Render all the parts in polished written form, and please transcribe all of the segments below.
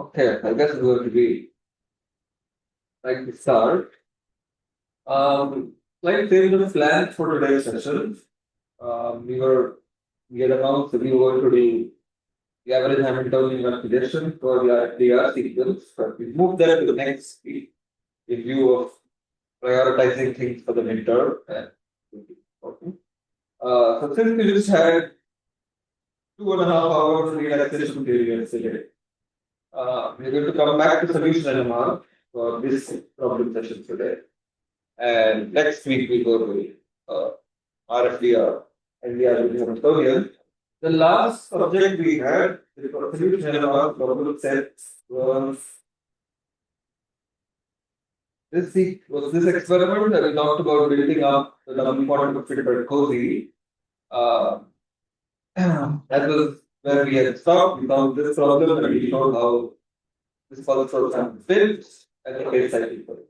Okay, I guess it's going to be like the start. Like same the plan for today's session. We had announced that we were going to do the average Hamiltonian investigation for the DR sequence, but we moved that to the next week in view of prioritizing things for the midterm and important. So since we just had 2.5 hours relaxation period yesterday, we're going to come back to solution NMR for this problem session today. And next week we go to RFDR and the Hamiltonian. The last subject we had, the solution NMR problem set was this experiment that we talked about building up the double quantum fit by cozy. That was where we had stopped. We found this problem and we showed how this pulsar can fit and the case cycle for it.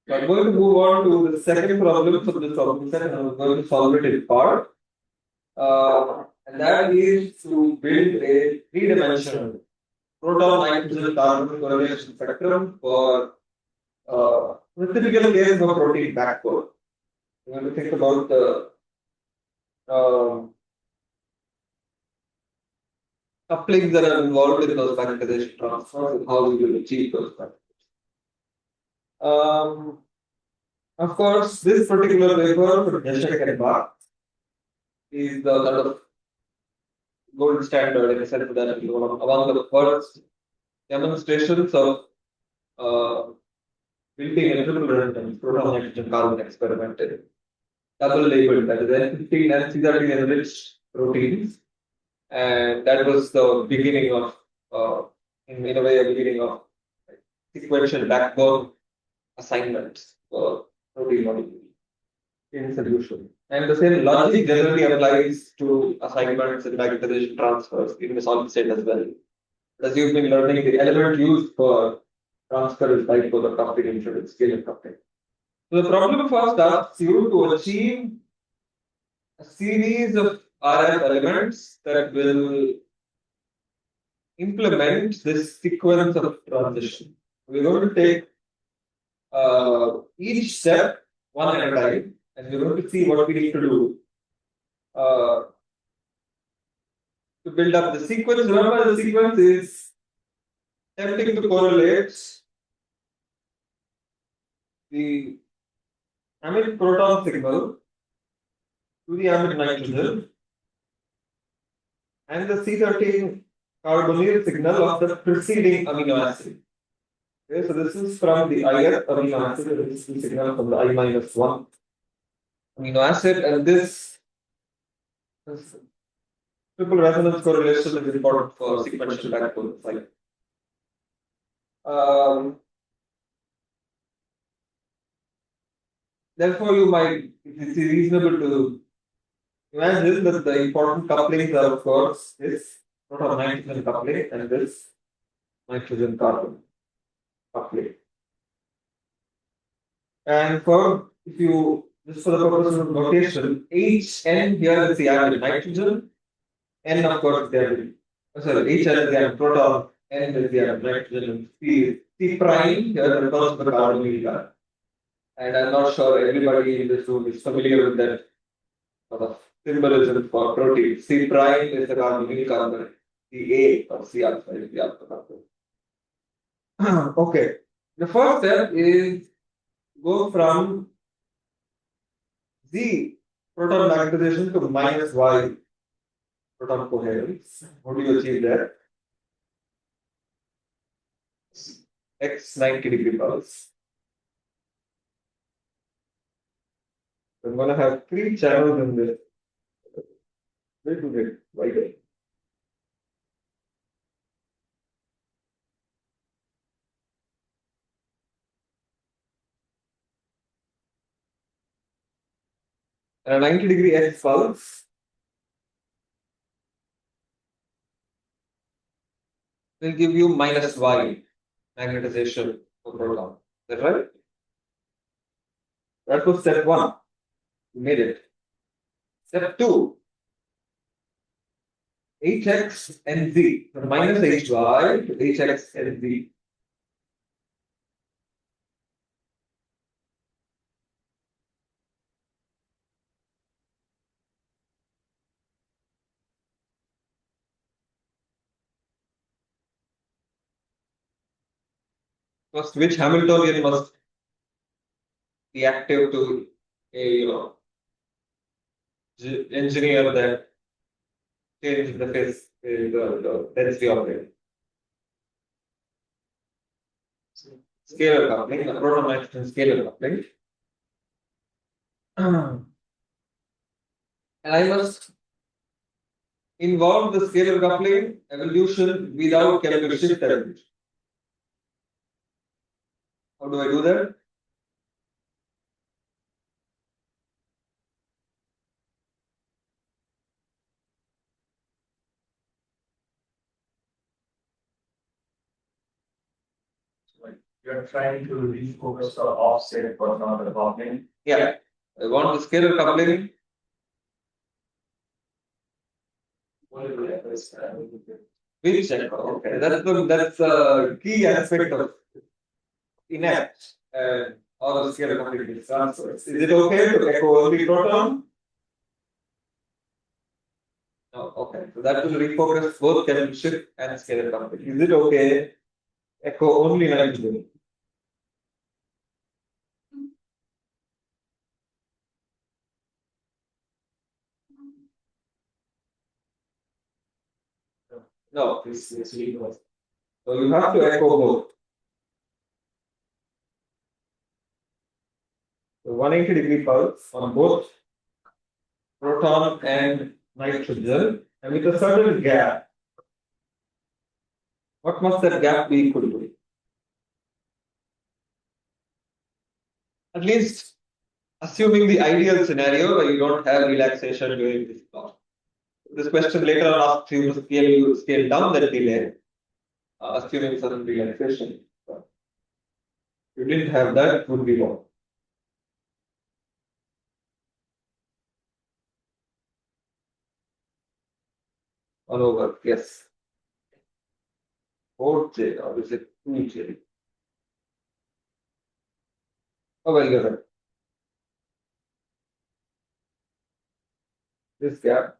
So I'm going to move on to the second problem for this problem set and I'm going to solve it in part. And that is to build a three-dimensional proton-nitrogen-carbon correlation spectrum for the typical case of a protein backbone. We're going to think about the couplings that are involved in those magnetization transfers and how we will achieve those couplings. Of course, this particular paper for Deshek and Bach is the kind of gold standard in the sense that it is among the first demonstrations of building a triple resonance proton nitrogen carbon experiment in double labeled, that is N15 and C13 enriched proteins. And that was the beginning of, in a way, a beginning of sequential backbone assignments for protein molecules in solution. And the same logic generally applies to assignments and magnetization transfers in the solid state as well. As you've been learning, the element used for transfer is bipolar coupling instead of scalar coupling. So the problem first asks you to achieve a series of RF elements that will implement this sequence of transition. We're going to take each step one at a time, and we're going to see what we need to do to build up the sequence. Remember, the sequence is attempting to correlate the amide proton signal to the amide nitrogen and the C13 carbonyl signal of the preceding amino acid. Okay, so this is from the ith amino acid, and this is the signal from the I-1 amino acid, and this triple resonance correlation is important for sequential backbone cycle. Therefore, it is reasonable to imagine that the important couplings are, of course, this proton nitrogen coupling and this nitrogen carbon coupling. And just for the purpose of notation, Hn here is the atom nitrogen, N of course is the atom. Sorry, Hn is the atom proton, N is the atom nitrogen, and C prime here refers to the carbonyl carbon. And I'm not sure everybody in this room is familiar with that sort of symbolism for protein. C prime is the carbonyl carbon, the A or C alpha is the alpha carbon. Okay, the first step is go from Z proton magnetization to minus Y proton coherence. How do you achieve that? X 90-degree pulse. I'm going to have 3 channels in this. Where to get wider? And a 90-degree X pulse will give you minus Y magnetization of proton. Is that right? That was step 1. You made it. Step 2. Hx and z, from minus hy to hx and z. First, which Hamiltonian must be active to engineer that change the phase, the density of it. Scalar coupling, the proton nitrogen scalar coupling. And I must involve the scalar coupling evolution without chemical shift evolution. How do I do that? You're trying to refocus the offset proton coupling. Yeah, I want the scalar coupling. Which check? Okay, that's the key aspect of inept or the scalar coupling transfers. Is it okay to echo only proton? No, okay. So that will refocus both chemical shift and scalar coupling. Is it okay? Echo only nitrogen. No, this is legal. So you have to echo both. So 180-degree pulse on both proton and nitrogen, and with a certain gap. What must that gap be equal to? At least assuming the ideal scenario where you don't have relaxation during this block. This question later on asks you to scale down that delay, assuming certain relaxation. If you didn't have that, it would be low. 1 over, yes. 4j, or is it 2j? Oh, well, you're right. This gap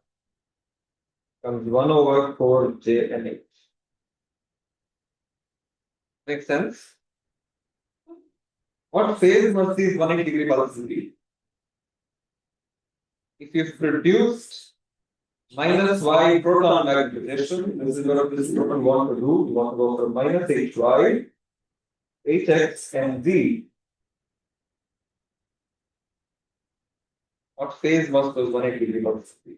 comes 1 over 4j and h. Makes sense? What phase must these 180-degree pulses be? If you've produced minus y proton magnetization, this is what this proton want to do. We want to go from minus hy, hx, and z. What phase must those 180-degree pulses be?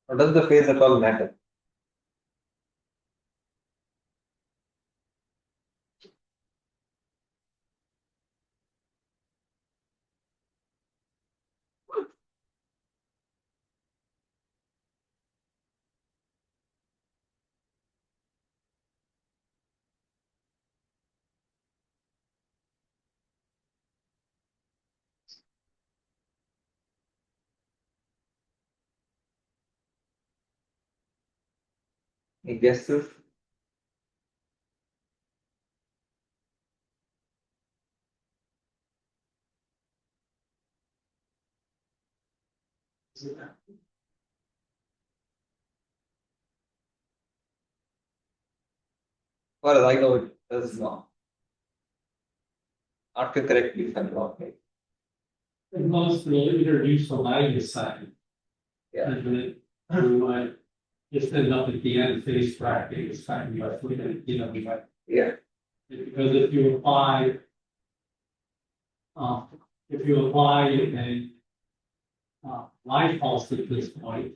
Or does the phase at all matter? Any guesses? Well, I know it does not. Not correctly if I'm wrong. And most will introduce the minus sign. Yeah. And then we might just end up at the end phase bracket is kind of we might. Yeah. Because if you apply a line pulse at this point,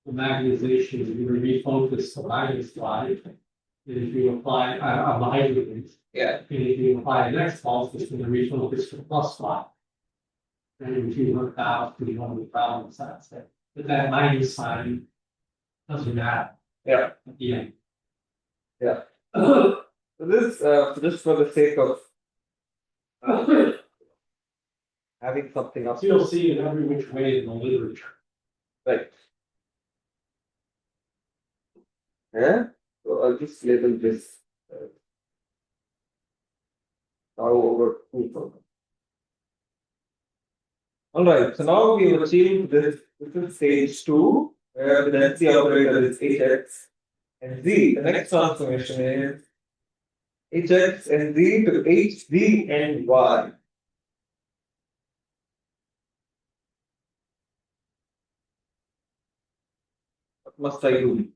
the magnetization is going to refocus the minus line. if you apply a hydrogen, Yeah. and if you apply the next pulse, it's going to refocus to plus 5. And if you look out to one of the problems, that's it. But that minus sign doesn't matter. Yeah. At the end. Yeah. So this, just for the sake of having something else. You'll see it every which way in the literature. Right. Yeah. So I'll just label this now over 2. All right. So now we've achieved this. This is stage 2, where the density operator is hx and z. The next transformation is hx and z to hz and y. What must I do?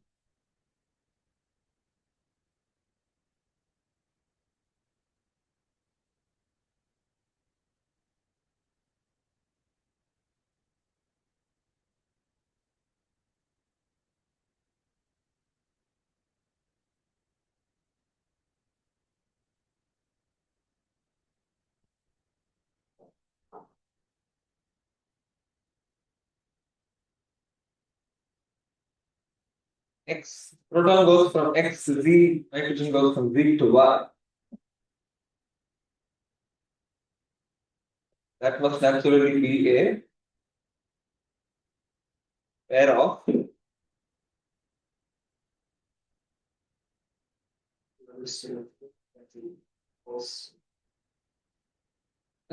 X proton goes from X to Z, nitrogen goes from Z to Y. That must naturally be a pair of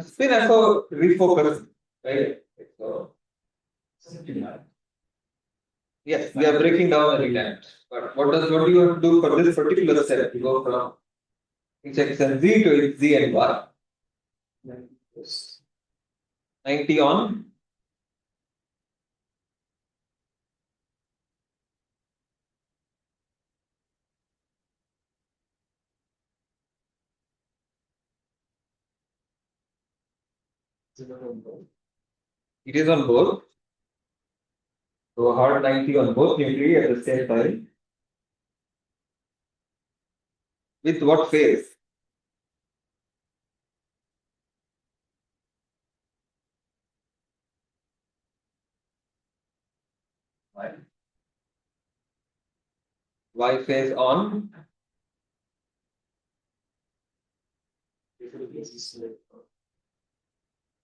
spin as a refocus, right? So, yes, we are breaking down the react. But what do you have to do for this particular step? You go from Hx and Z to Hz and Y. 90 on it is on both. So hard 90 on both nuclei at the same time. With what phase? Y phase on.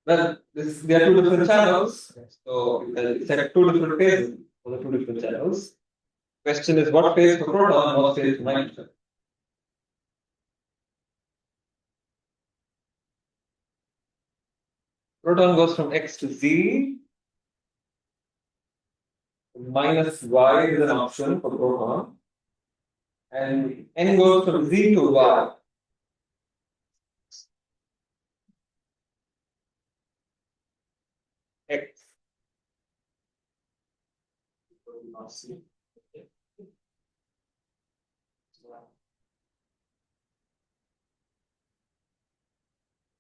Well, there are 2 different channels. So you can set 2 different phases for the 2 different channels. Question is what phase for proton, what phase for nitrogen? Proton goes from X to Z. Minus Y is an option for proton. And N goes from Z to Y. X.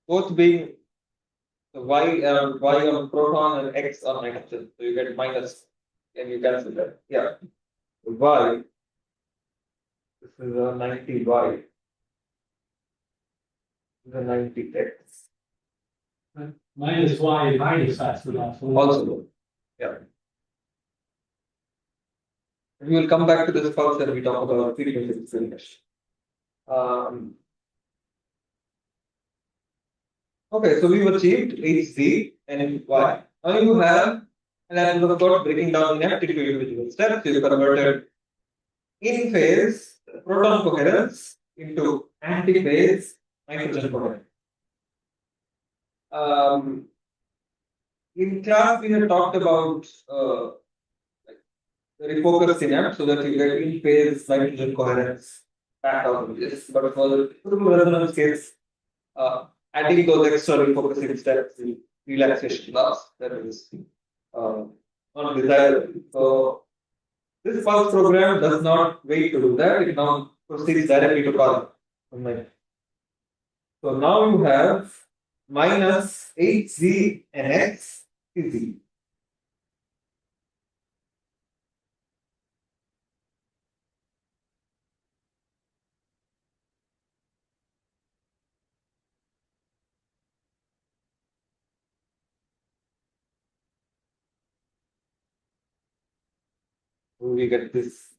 Both being Y on proton and X on nitrogen. So you get minus and you cancel that. Yeah. Y. This is a 90Y. This is a 90X. Minus Y and minus X would Also. Yeah. We will come back to this first when we talk about frequency discrimination. Okay, so we've achieved HZ and Y. Now you have, and as of course, breaking down inactive to individual steps, you converted in phase proton coherence into anti-phase nitrogen coherence. In class, we had talked about the refocus synapse so that you get in phase nitrogen coherence back out of this. But for the triple resonance case, adding those extra refocusing steps in relaxation class, that is not desirable. So this pulse program does not wait to do that, it now proceeds directly to call. So now you have minus HZ and X is Z. we get this.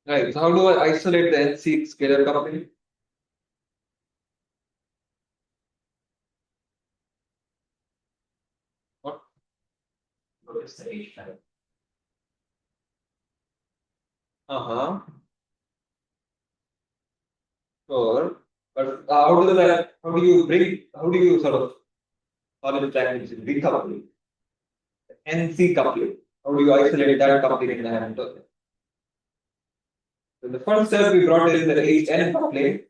Right. So how do I isolate the NC scalar coupling? What? Uh-huh. Sure. But how do you sort of call it language decoupling? NC coupling. How do you isolate that coupling in the Hamiltonian? So the first step we brought in the HN coupling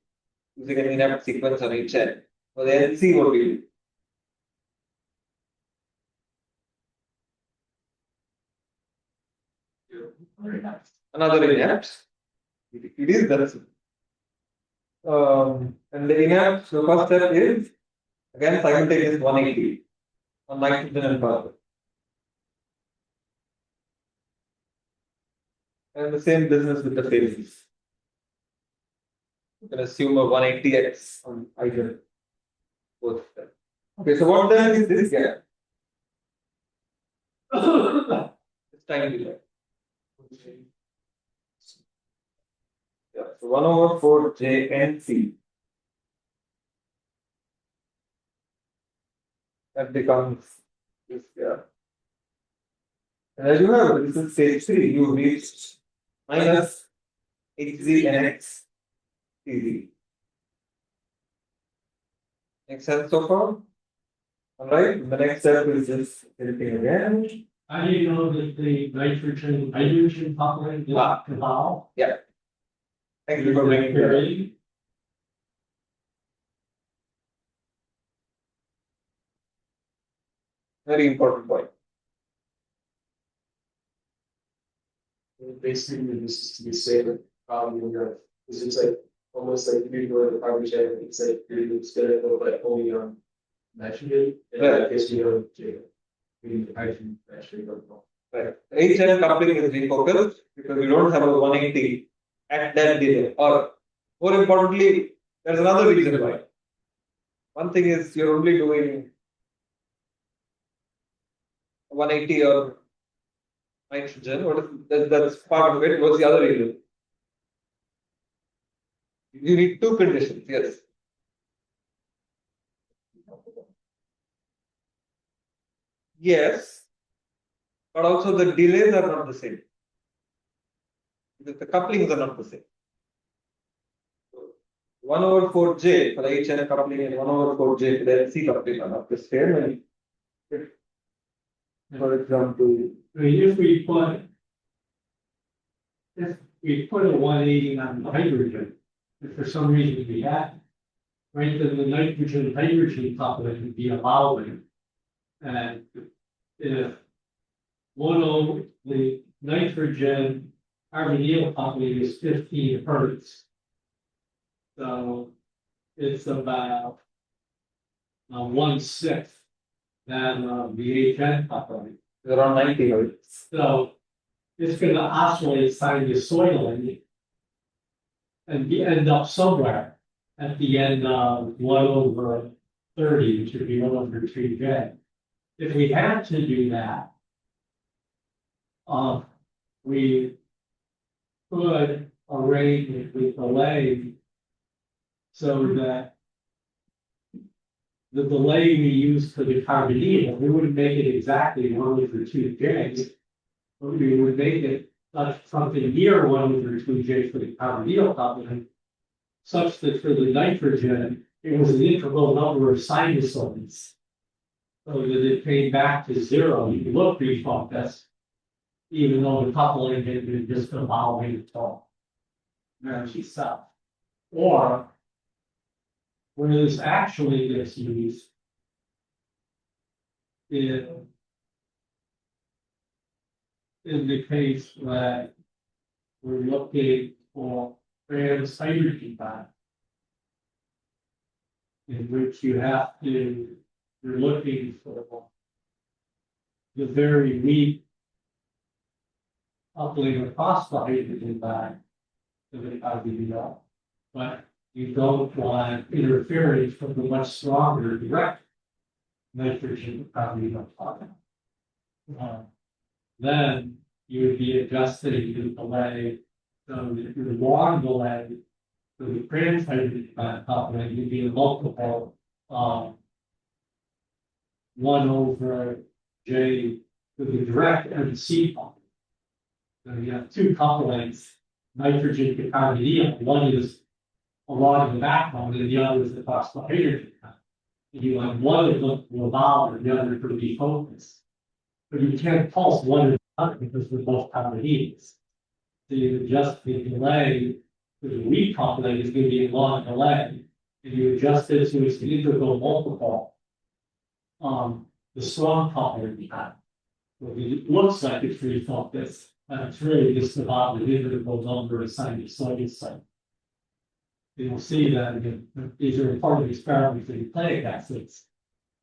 using an inept sequence on HN. For the NC, what do you do? Another inept. It is that. And the inept, the first step is again simultaneous 180 on nitrogen and carbon. And the same business with the phases. You can assume a 180x on either both of them. Okay, so what then is this gap? It's time delay. Yeah, so 1 over 4 JNC. That becomes this gap. And as you have, this is stage 3, you reached minus HZ NX CZ. Makes sense so far? Alright, the next step is just editing again. How do you know that the nitrogen hydrogen coupling is evolved? Yeah. Thank you for bringing that up. Very important point. Basically, this is to be safe, probably, because it's like almost like if you go to the power jet, it's like you're scared of like only on nitrogen, and Right. I guess you know, the hydrogen actually don't know. Right. HN coupling is refocused because you don't have a 180 at that delay. Or more importantly, there's another reason why. One thing is you're only doing 180 or nitrogen. That's part of it. What's the other reason? You need two conditions, yes. Yes, but also the delays are not the same. Because the couplings are not the same. 1 over 4j for the HN coupling and 1 over 4j for the NC coupling are not the same. And for example, I mean, if we put a 180 on the hydrogen, if for some reason we had, right, then the nitrogen hydrogen coupling would be allowing. And if the nitrogen carbonyl coupling is 15 hertz. So it's about 1/6 than the HN coupling. around 90 hertz. So it's going to oscillate sinusoidally and end up somewhere at the end of 1 over 30, which would be 1 over 3J. If we had to do that, we could arrange the delay so that the delay we use for the carbonyl, we wouldn't make it exactly 1 over 2J, but we would make it something near 1 over 2J for the carbonyl coupling, such that for the nitrogen, it was an integral number of sinusoids. So that it came back to 0. You can look refocused, even though the coupling had been just evolving at all. Energy itself. Or where this actually gets used in the case that we're looking for trans hydrogen bond, in which you're looking for the very weak uplink across the hydrogen bond of the RBDL, but you don't want interference from the much stronger direct nitrogen RBDL bond. Then you would be adjusting the delay, so that your long delay for the trans hydrogen bond coupling would be a multiple of 1 over J to the direct MC coupling. So you have two couplings, nitrogen to carbonyl. One is along the backbone and the other is across the hydrogen. And you want one of them to evolve and the other to be focused. But you can't pulse one or the other because they're both carbonyls. So you adjust the delay for the weak coupling is going to be a long delay. And you adjust it so it's an integral multiple. The strong coupling we have. So it looks like it's free focus, but it's really just about the integral number of sinusoidal sites. You'll see that again, these are part of the experiment for nucleic acids.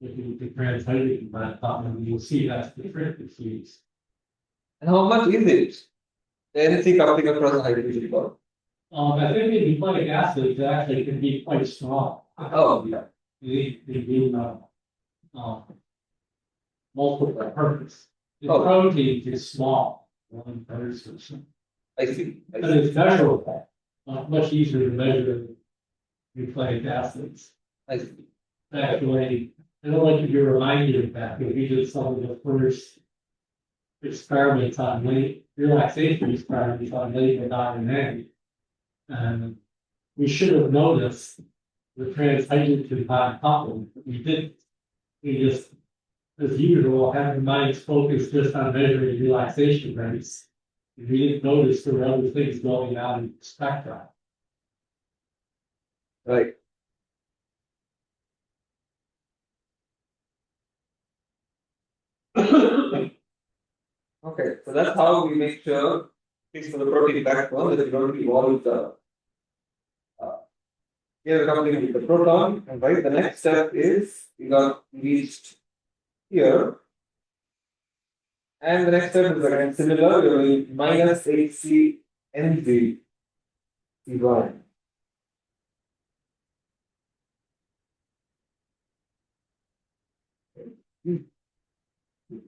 If you compare hydrogen by coupling, you'll see that's the trick that's used. And how much is it? The NC coupling across the hydrogen bond. I think in nucleic acids actually can be quite strong. Oh, yeah. They do multiple purpose. The Oh. protein is small, 1/3%. I see. I But see. it's measurable, much easier to measure than nucleic acids. I see. Actually, I don't like to be reminded of that, but we did some of the first experiments on relaxation experiments on late RNA. And we should have noticed the trans hydrogen bond coupling, but we didn't. We just, as usual, had our minds focused just on measuring relaxation rates. We didn't notice there were other things going on in the spectrum. Right. Okay, so that's how we make sure, at least for the protein backbone, that we don't evolve the here we're coupling with the proton, and right, the next step is we got reached here. And the next step is again similar, we're going minus HC NZ CY.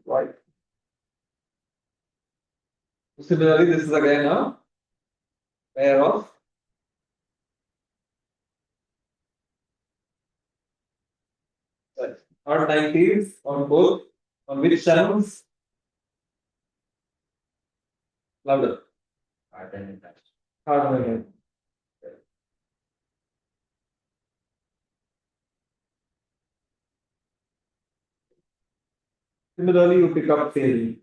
Right. Similarly, this is again a pair of R90s on both, on which channels? Louder. Carbon again. Similarly, you pick up failing.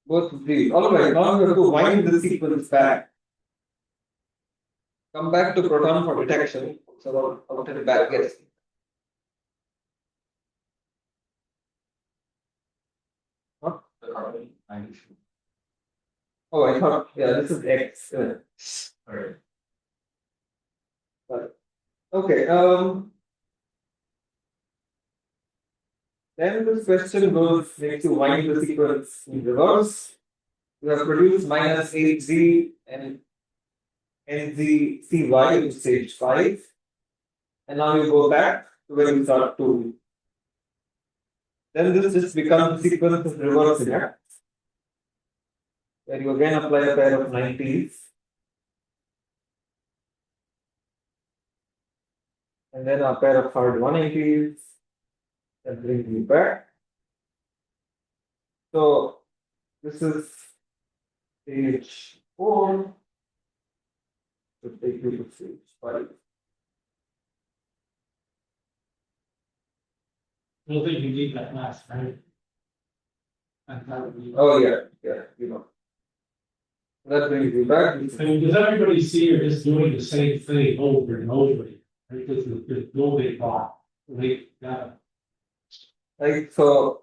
Both of these. Alright, now we have to wind the sequence back. Come back to proton for detection. So I'll turn it back, yes. What? The carbon. Oh, I thought, yeah, this is X. Alright. Okay, then this question goes, makes you wind the sequence in reverse. You have produced minus HZ and NZCY in stage 5. And now you go back to where you start 2. Then this just becomes the sequence of reverse react, where you again apply a pair of 90s. And then a pair of hard 180s. That brings you back. So this is stage 4. So take you to stage 5. I don't think you need that last, right? Oh yeah, you know. That brings you back. I mean, does everybody see you're just doing the same thing over and over again? Right? This is the building block. Like, Right, so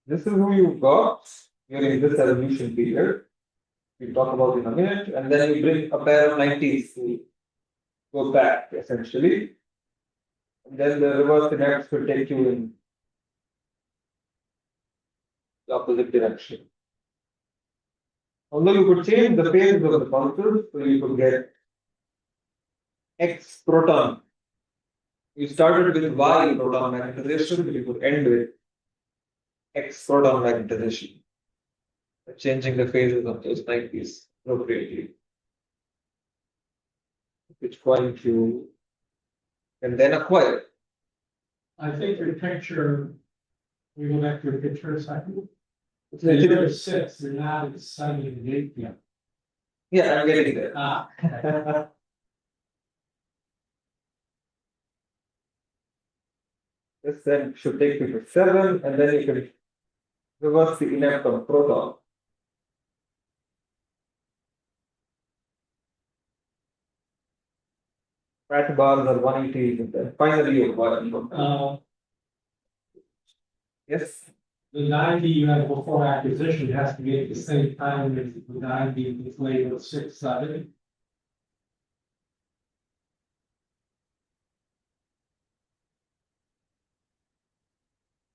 This is who you got during this evolution period. We talk about in a minute, and then you bring a pair of 90s to go back essentially. And then the reverse kinetics will take you in the opposite direction. Although you could change the phases of the pulses, so you could get X proton. You started with Y proton magnetization, but you could end with X proton magnetization, changing the phases of those 90s appropriately. Which point you can then acquire. I think your picture, we go back to your picture a second. It's Figure 6, they're not excited in 8 p.m. Yeah, I'm getting there. This then should take you to 7, and then you can reverse the inept of proton. Fat bars are 180, and then finally you acquire. Yes. The 90 you had before acquisition has to be at the same time as the 90 that's labeled 6, 7.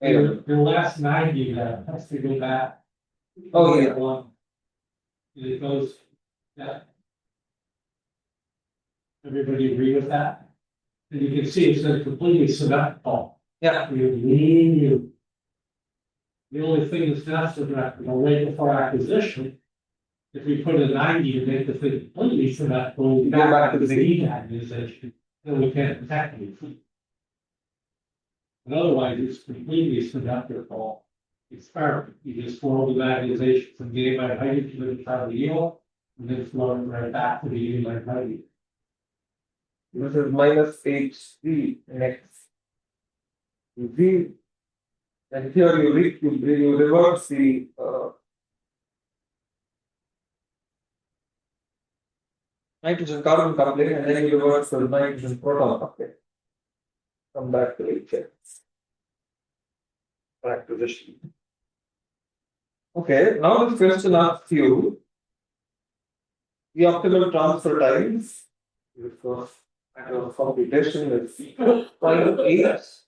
The last 90 you have has to go back. Oh, yeah. And it goes, yeah. Everybody agree with that? And you can see it's a completely symmetrical. Yeah. The only thing that's not symmetrical right before acquisition, if we put a 90 to make the thing completely symmetrical, we go back to the Z magnetization, then we can't protect anything. But otherwise, it's completely symmetrical experiment. You just flow the magnetization from the by hydrogen to the trivial, and then flow it right back to the by hydrogen. This is minus HC next Z. And here you reverse the nitrogen carbon coupling, and then you reverse the nitrogen proton coupling. Come back to HF. Back to this sheet. Okay, now this question asks you the optimal transfer times. Of course, matter of computation is 0.8.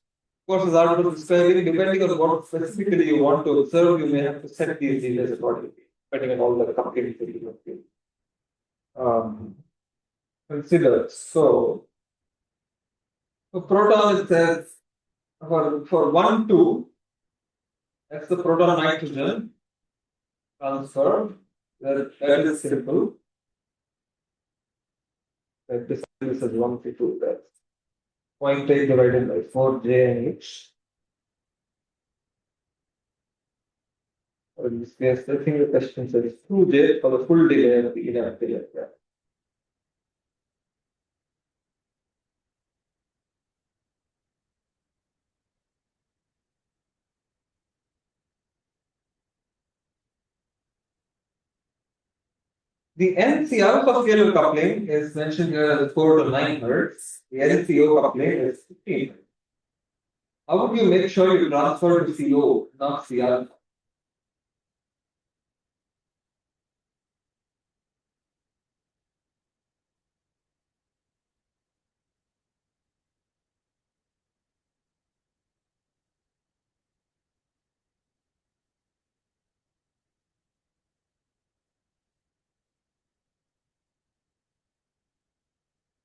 Of course, it's hard to describe. Depending on what specifically you want to observe, you may have to set these details accordingly, depending on all the coupling that you have considered. So proton, it says for 1, 2, that's the proton nitrogen transfer. That is simple. This is 1 to 2. That's 0.8 divided by 4 J and H. Or in this case, I think the question says 2J for the full delay of the inert delay. Yeah. The NC alpha scalar coupling is mentioned here as 4 to 9 Hertz. The NCO coupling is 15 Hertz. How would you make sure you transfer to CO, not C alpha?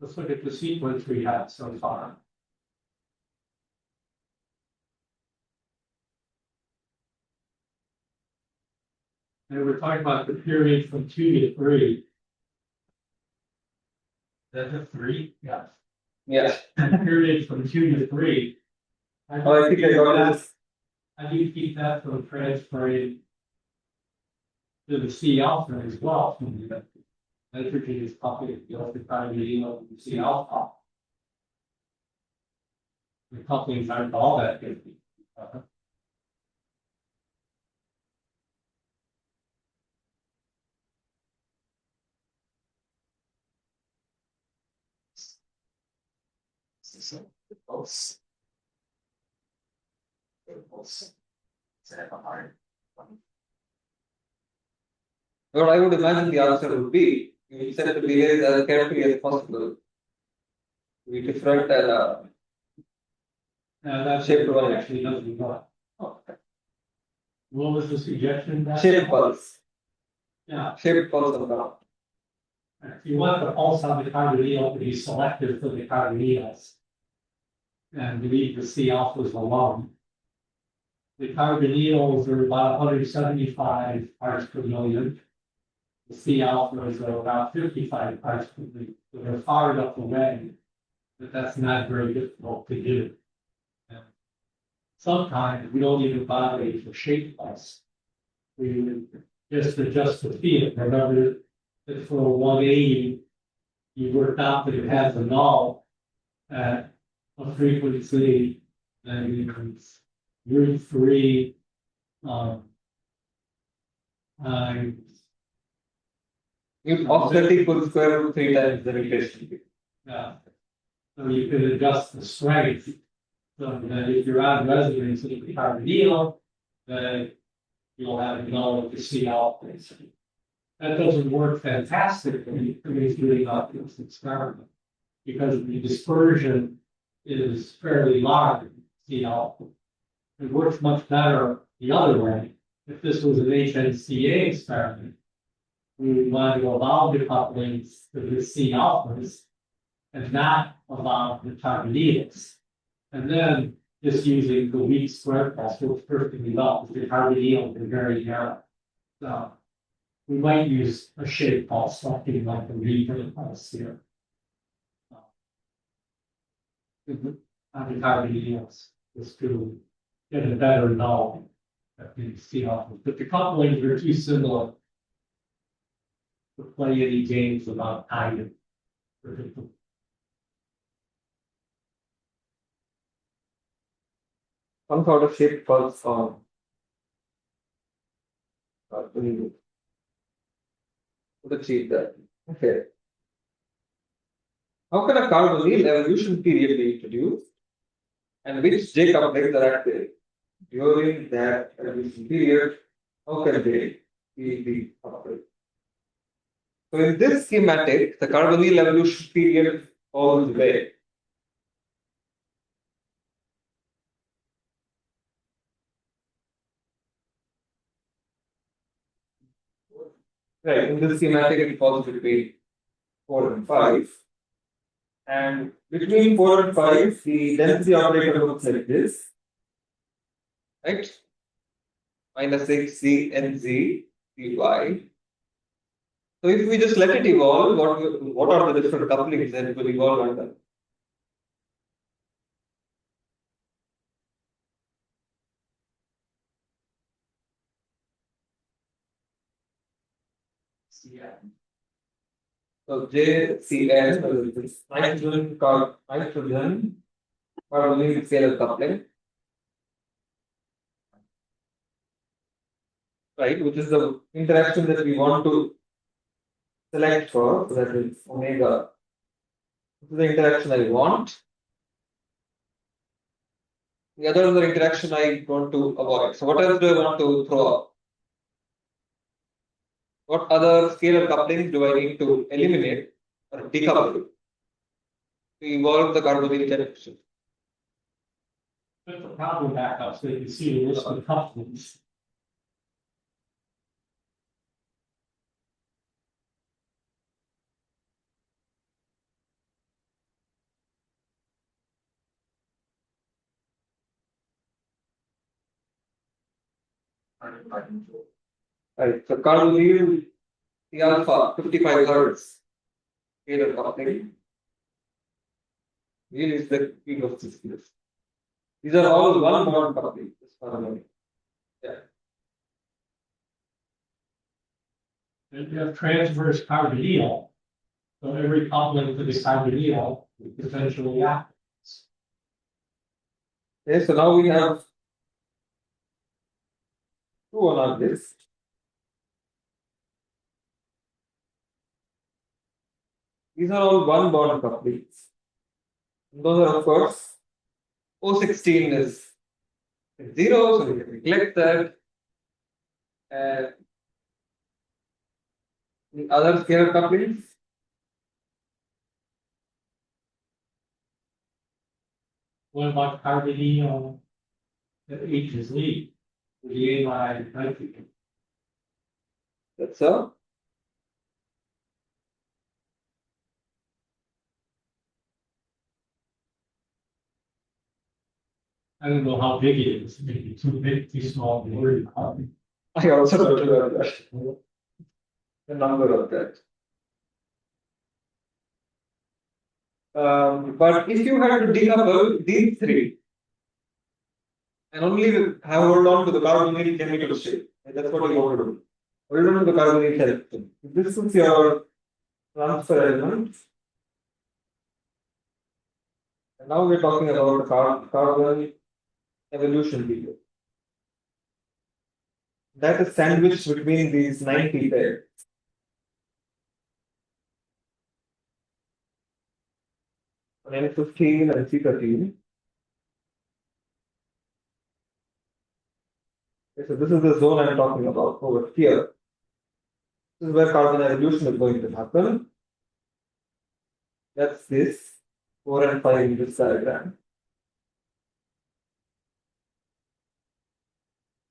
Let's look at the sequence we have so far. And we're talking about the period from 2 to 3. That's a 3? Yes. Yeah. And the period from 2 to 3. Oh, I think I got this. How do you keep that from transferring to the C alpha as well? The nitrogen is coupled, you have to try to yield the C alpha. The couplings aren't all that good. What I would imagine the answer would be, you set the behavior as carefully as possible. We different and That Shape one. actually doesn't work. What was the suggestion? shape pulse. Yeah, Shape pulse of the if you want the pulse on the carbonyl to be selective for the carbonyls, and leave the C alphas alone, the carbonyls are about 175 parts per million. The C alphas are about 55 parts per million. So they're far enough away that that's not very difficult to do. And sometimes we don't even bother for shape pulse. We just adjust the field. Remember that for 180, you worked out that it has a null at a frequency that is root 3 times. You offset equals square root 3 times the rotation. Yeah. So you can adjust the strength. So that if you're on resonance with the carbonyl, then you'll have a null of the C alpha. That doesn't work fantastically for these really optics experiment because the dispersion is fairly large, C alpha. It works much better the other way. If this was an HNCA experiment, we would want to allow the couplings to the C alphas and not allow the carbonyls. And then just using the weak square pulse works perfectly well because the carbonyl is very narrow. So we might use a shape pulse, something like the region pulse here. On the carbonyls, just to get a better null that we see off of. But the couplings are too similar to play any games about timing. Some sort of shape pulse on. Put a cheat there. Okay. How can a carbonyl evolution period be introduced? And which J complex are active during that evolution period? How can they be coupled? So in this schematic, the carbonyl evolution period falls away. Right, in this schematic, it falls between 4 and 5. And between 4 and 5, the density operator looks like this. Right? Minus 6 C N Z C Y. So if we just let it evolve, what are the different couplings that it will evolve under? So JCN is nitrogen carbonyl scalar coupling, right? Which is the interaction that we want to select for. So that is omega. This is the interaction I want. The other is the interaction I want to avoid. So what else do I want to throw out? What other scalar couplings do I need to eliminate or decouple to evolve the carbonyl connection? Put the problem back up so you can see the list of couplings. Right. So carbonyl the alpha 55 hertz scalar coupling. Here is the peak of this list. These are all one bond couplings. Yeah. Then you have transverse carbonyl. So every coupling to the carbonyl is potentially active. Okay, so now we have two on our list. These are all one bond couplings. Those are, of course, O16 is It's 0, so we can neglect that. And the other scalar couplings. What about carbonyl? The H is lead. The A nitrogen. That's so. I don't know how big it is. Maybe too big, too small. I also don't know that. The number of that. But if you had to decouple these three and only have hold on to the carbonyl chemical shape, and that's what you want to do. Hold on to the carbonyl chemical. This is your transfer element. And now we're talking about the carbon evolution period. That is sandwiched between these 90 pairs. N15 and C13. Okay, so this is the zone I'm talking about over here. This is where carbon evolution is going to happen. That's this 4 and 5 in this diagram.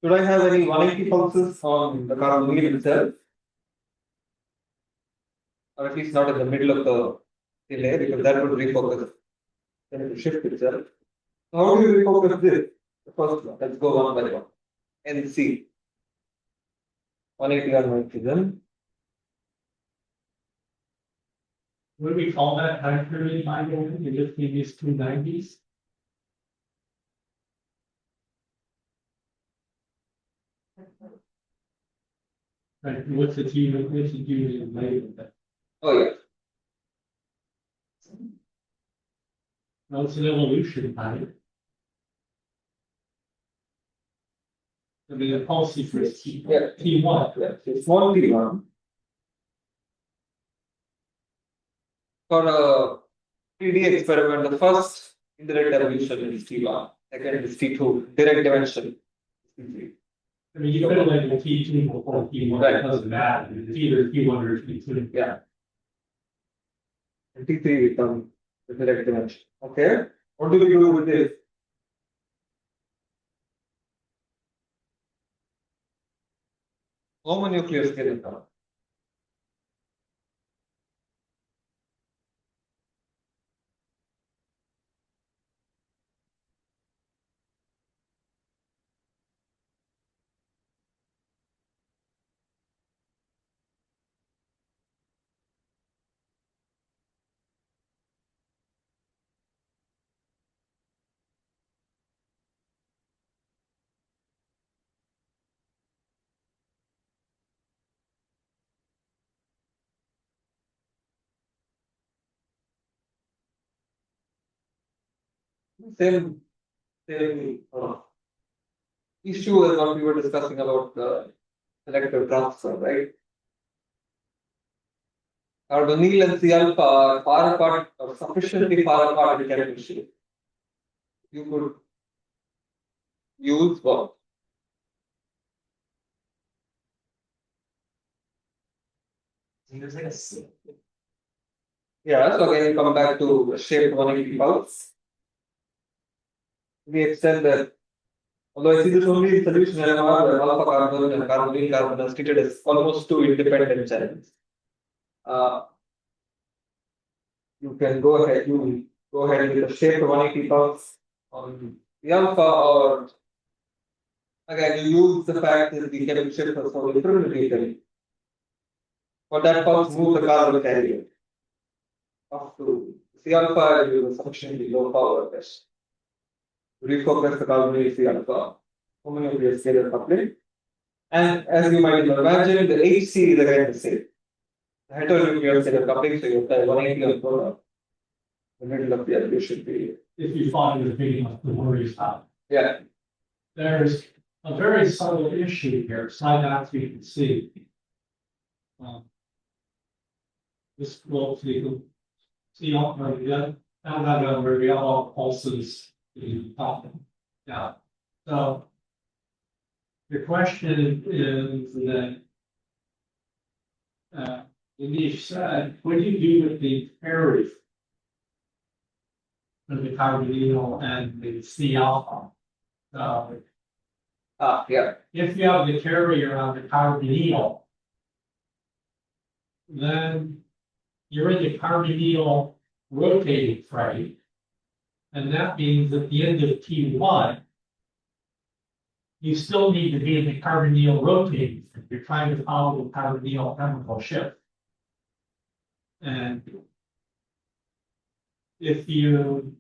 Should I have any 180 pulses on the carbonyl itself? Or at least not in the middle of the delay, because that would refocus and it will shift itself. So how do you refocus this? The first one. Let's go one by one. NC. 180 on nitrogen. What do we call that time period? You just give these 290s. Right, what's the T in label that? Oh yeah. No, it's an evolution time. I mean, the policy for T, Yeah. T1. Yeah. So small t1. For a 3D experiment, the first indirect evolution is T1, second is T2, direct dimension is T3. I mean, you could have labeled T2 before T1, Right. it doesn't matter, it's either T1 or T2. Yeah. And T3 becomes the direct dimension. Okay. What do we do with this? Homonuclear scalar count. Same issue as what we were discussing about the selective transfer, right? Carbonyl and C alpha are far apart or sufficiently far apart in chemistry. You could use what? Yeah, so again, you come back to shaped 180 pulse. We extend that. Although I see this only in solution NMR, where alpha carbon and carbonyl carbon is treated as almost two independent channels. You can go ahead, with a shaped 180 pulse on the alpha, or again, you use the fact that the chemical shift was so differentiated. For that pulse, move the carbon carrier up to C alpha and use a sufficiently low power test. Refocus the carbonyl C alpha, homonuclear scalar coupling. And as you might imagine, the HC is again the same. The heteronuclear scalar coupling, so you apply 180 on the middle of the evolution period. If you follow the beginning of the worry stop. Yeah. There's a very subtle issue here, side out so you can see. This will see all the all pulses in top. Yeah. So the question is that Anish said, what do you do with the carriers of the carbonyl and the C alpha? So Yeah. if you have the carrier on the carbonyl, then you're in the carbonyl rotating frame. And that means at the end of T1, you still need to be in the carbonyl rotating frame. You're trying to follow the carbonyl chemical shift. And if you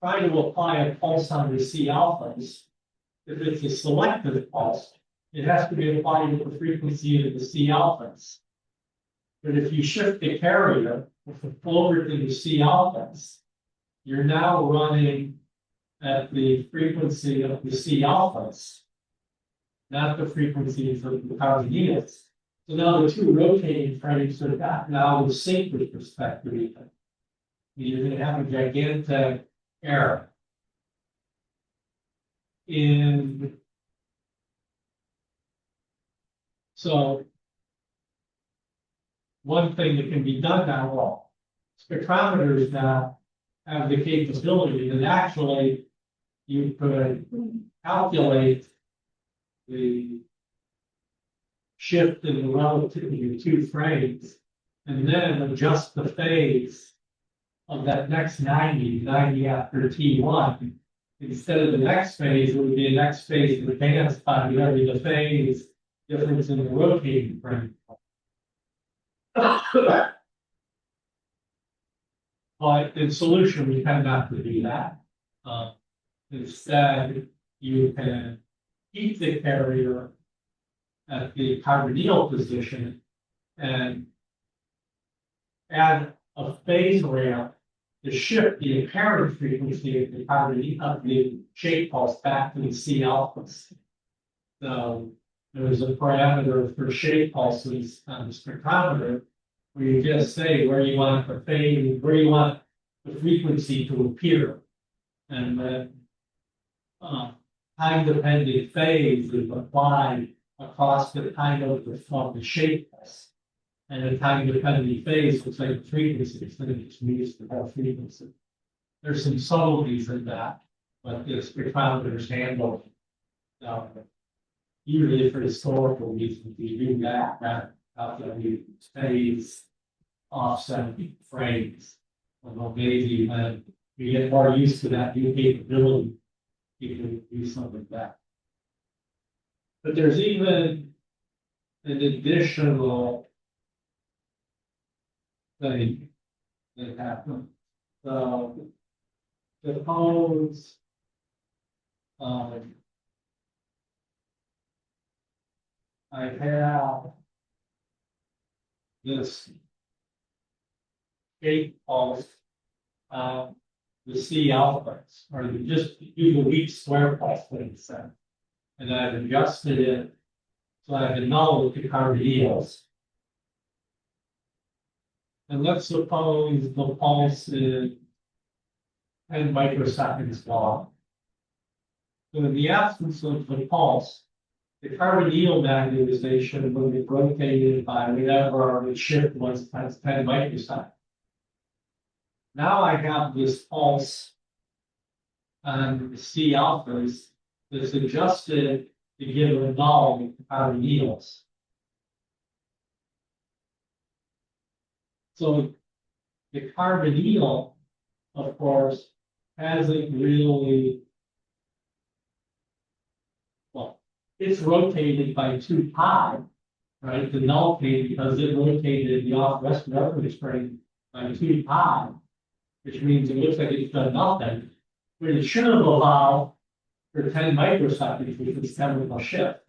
try to apply a pulse on the C alphas, if it's a selective pulse, it has to be applied at the frequency of the C alphas. But if you shift the carrier with a floater to the C alphas, you're now running at the frequency of the C alphas, not the frequencies of the carbonyls. So now the two rotating frames are now in sync with respect to each other. You're going to have a gigantic error. So one thing that can be done now, well, spectrometers now have the capability that actually you could calculate the shift in the relativity of two frames and then adjust the phase of that next 90 after T1. Instead of the next phase, it would be a next phase of advanced by the phase difference in the rotating frame. But in solution, we tend not to do that. Instead, you can keep the carrier at the carbonyl position and add a phase ramp to shift the apparent frequency of the carbonyl of the shape pulse back to the C alphas. So there's a parameter for shape pulses on the spectrometer where you just say where you want the phase, where you want the frequency to appear. And then time-dependent phase is applied across the time of the shape pulse. And a time-dependent phase looks like the frequency, so it's used the whole frequency. There's some subtleties in that, but the spectrometers handle usually for historical reasons, we do that after we phase offset frames. Although maybe when we get more used to that new capability, you can do something like that. But there's even an additional thing that happens. So suppose I have this shape pulse, the C alphas, or just do the weak square pulse, what it said. And I've adjusted it so I've annulled the carbonyls. And let's suppose the pulse is 10 microseconds long. So in the absence of the pulse, the carbonyl magnetization will be rotated by whatever the shift was times 10 microseconds. Now I have this pulse on the C alphas that's adjusted to give a null with the carbonyls. So the carbonyl, of course, hasn't really, well, it's rotated by 2 pi, right? The null came because it rotated the off-west reference frame by 2 pi, which means it looks like it's done nothing, but it should have allowed for 10 microseconds with this chemical shift.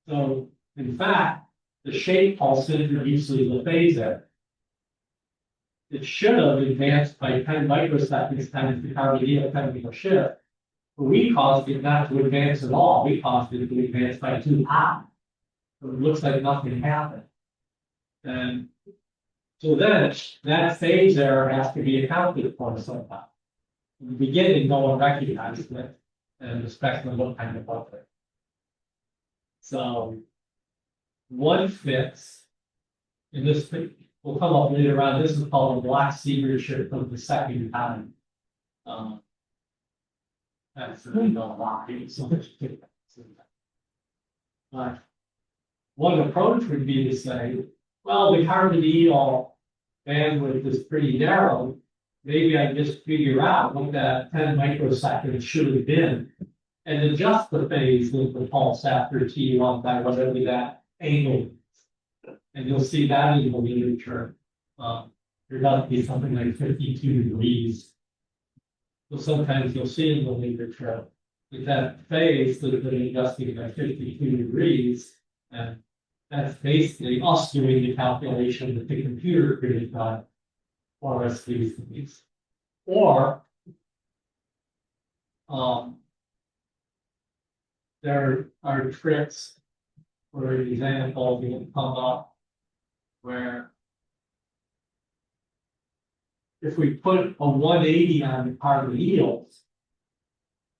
So, in fact, the shape pulse introduces the phase error. It should have advanced by 10 microseconds times the carbonyl chemical shift, but we caused it not to advance at all. We caused it to advance by 2 pi. So it looks like nothing happened. And so then that phase error has to be accounted for somehow. In the beginning, no one recognized it, and the spectrum looked kind of ugly. So one fits, and this will come up later on. This is called a black signature of the second time. That's really not lying. But one approach would be to say, well, the carbonyl bandwidth is pretty narrow. Maybe I just figure out what that 10 microseconds should have been and adjust the phase of the pulse after T1 by whatever that angle is. And you'll see that in the literature. There does be something like 52 degrees. So sometimes you'll see in the literature that phase that has been adjusting by 52 degrees, and that's basically us doing the calculation that the computer could have done for us these days. Or there are tricks, for example, that can come up where if we put a 180 on the carbonyls,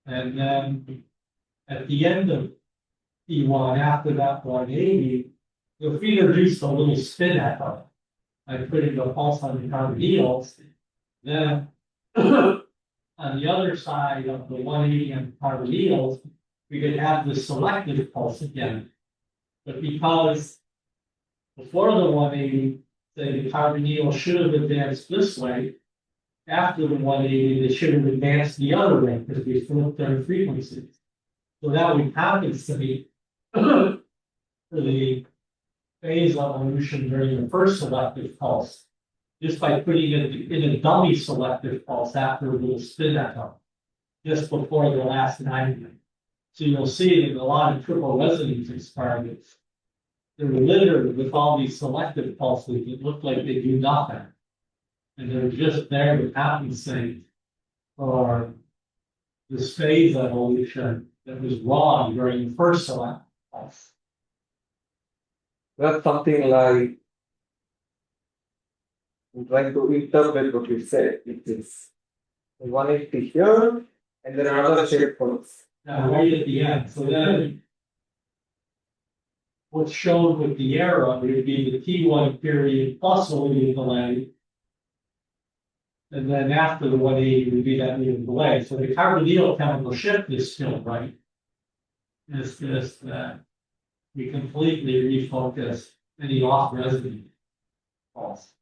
and then at the end of T1, after that 180, if we introduce a little spin echo by putting the pulse on the carbonyls, then on the other side of the 180 on the carbonyls, we could have the selective pulse again. But because before the 180, say the carbonyl should have advanced this way, after the 180, they should have advanced the other way because we flipped their frequencies. So that would compensate for the phase evolution during the first selective pulse, just by putting it in a dummy selective pulse after a little spin echo, just before the last 90. So you'll see in a lot of triple resonance experiments, they're littered with all these selective pulses that look like they do nothing. And they're just there to compensate for this phase evolution that was wrong during the first selective pulse. That's something like I'm trying to interpret what you said. It is 180 here, and then another shape pulse. Now, right at the end. So then what's shown with the arrow would be the T1 period plus a leading delay. And then after the 180 would be that leading delay. So the carbonyl chemical shift is still right. It's just that we completely refocus any off-resonant pulse.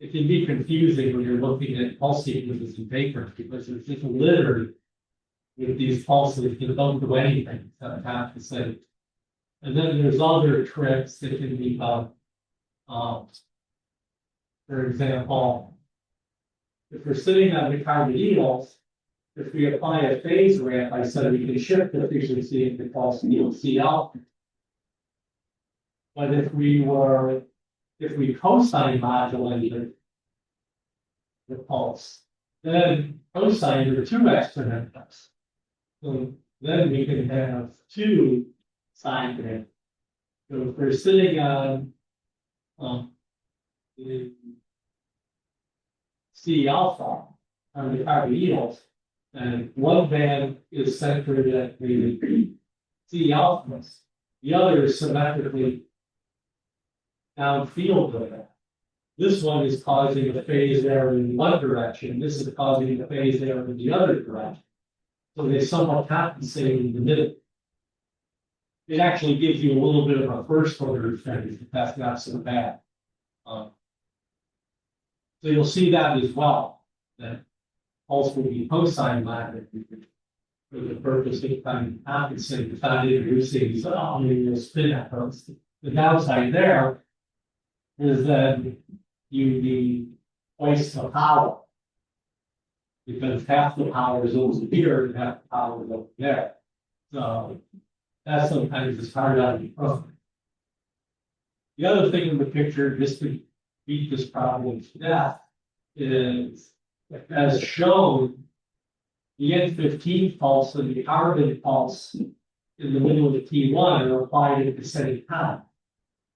It can be confusing when you're looking at pulse sequences in papers because it's just littered with these pulses that don't do anything except compensate. And then there's other tricks that can be done. For example, if we're sitting on the carbonyls, if we apply a phase ramp, I said we can shift the frequency of the pulse and you'll see output. But if we cosine modulated the pulse, then cosine are two exponentials. So then we can have two sine waves. So if we're sitting on the C alpha on the carbonyls, and one band is centered at the C alpha, the other is symmetrically downfield of that. This one is causing a phase error in one direction. This is causing a phase error in the other direction. So they somewhat compensate in the middle. It actually gives you a little bit of a first order effect, but that's not so bad. So you'll see that as well. That pulse will be cosine modulated for the purpose of trying to compensate without introducing these spin echoes. The downside there is that you need twice the power because half the power is over here and half the power is over there. So that sometimes is hard out of the program. The other thing in the picture, just to beat this problem to death, is as shown, the N15 pulse and the carbon pulse in the middle of the T1 are applied at the same time.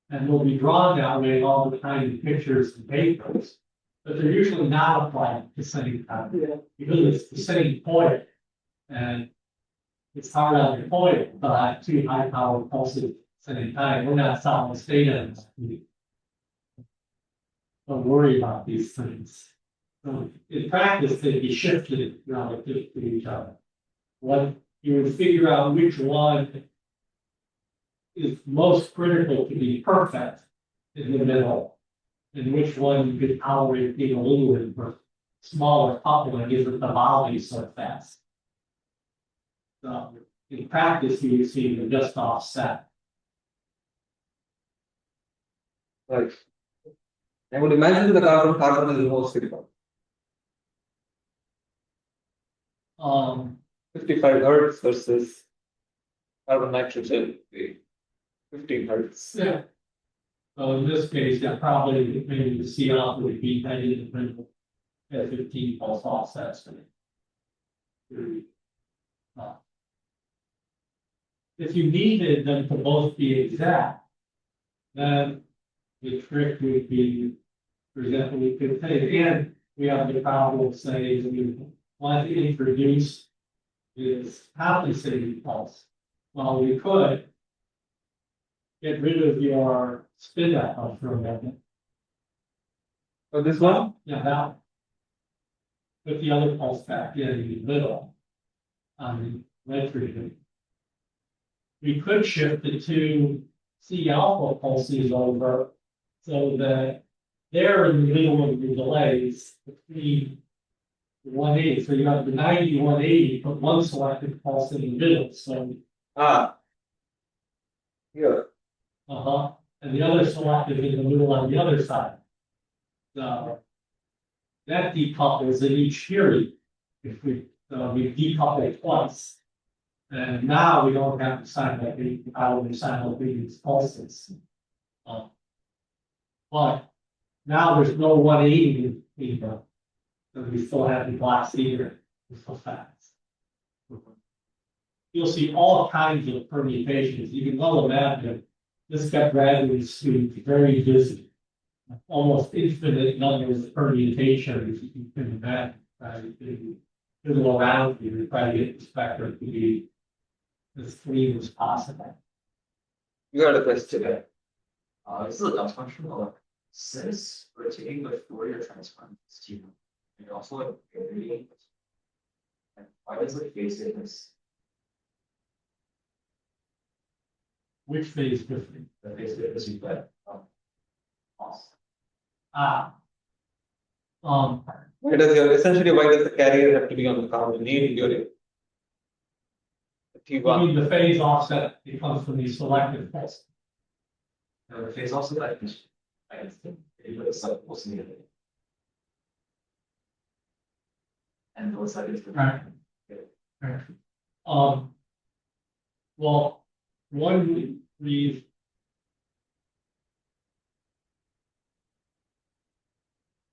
And will be drawn that way all the time in pictures and papers. but they're usually not applied to setting time because it's the same point. And it's hard on the point, but two high power pulses at the same time. We're not solid state ends. Don't worry about these things. So in practice, they'd be shifted relative to each other. What you would figure out which one is most critical to be perfect in the middle, and which one you could tolerate being a little bit smaller coupling isn't evolving so fast. So in practice, you would see them just offset. Right. I would imagine the carbon is the most critical. 55 hertz versus carbon nitrogen 15 hertz. Yeah. So in this case, yeah, probably maybe the CL would be headed in the middle at 15 pulse offsets. If you needed them to both be exact, then the trick would be, for example, we could say, again, we have the problem of saying we want to introduce this compensating pulse. Well, we could get rid of your spin out for a moment. So this one? Yeah, that one. Put the other pulse back in the middle on the nitrogen. We could shift the two C alpha pulses over so that they're in the middle of the delays between 180. So you have the 90, 180, put one selected pulse in the middle. So Here. And the other selected in the middle on the other side. So that decouples in each period. If we decouple twice. And now we don't have to simultaneous pulses. But now there's no 180 either. So we still have the glass either. So fast. You'll see all kinds of permutations. You can well imagine this got graduate students very busy. Almost infinite numbers of permutations you can imagine. Right? You fiddle around here and try to get the spectrum to be as clean as possible. You got a question. This is a dumb function, but since we're taking the Fourier transform schema, and also like variate, and why does the phase difference? Which phase difference? The phase difference you get lost. Why does the carrier have to be on the carbon in your I mean, the phase offset it comes from the selective pulse. The phase offset, I think, it's like what's needed. And what's like it's Right. Well, one reason.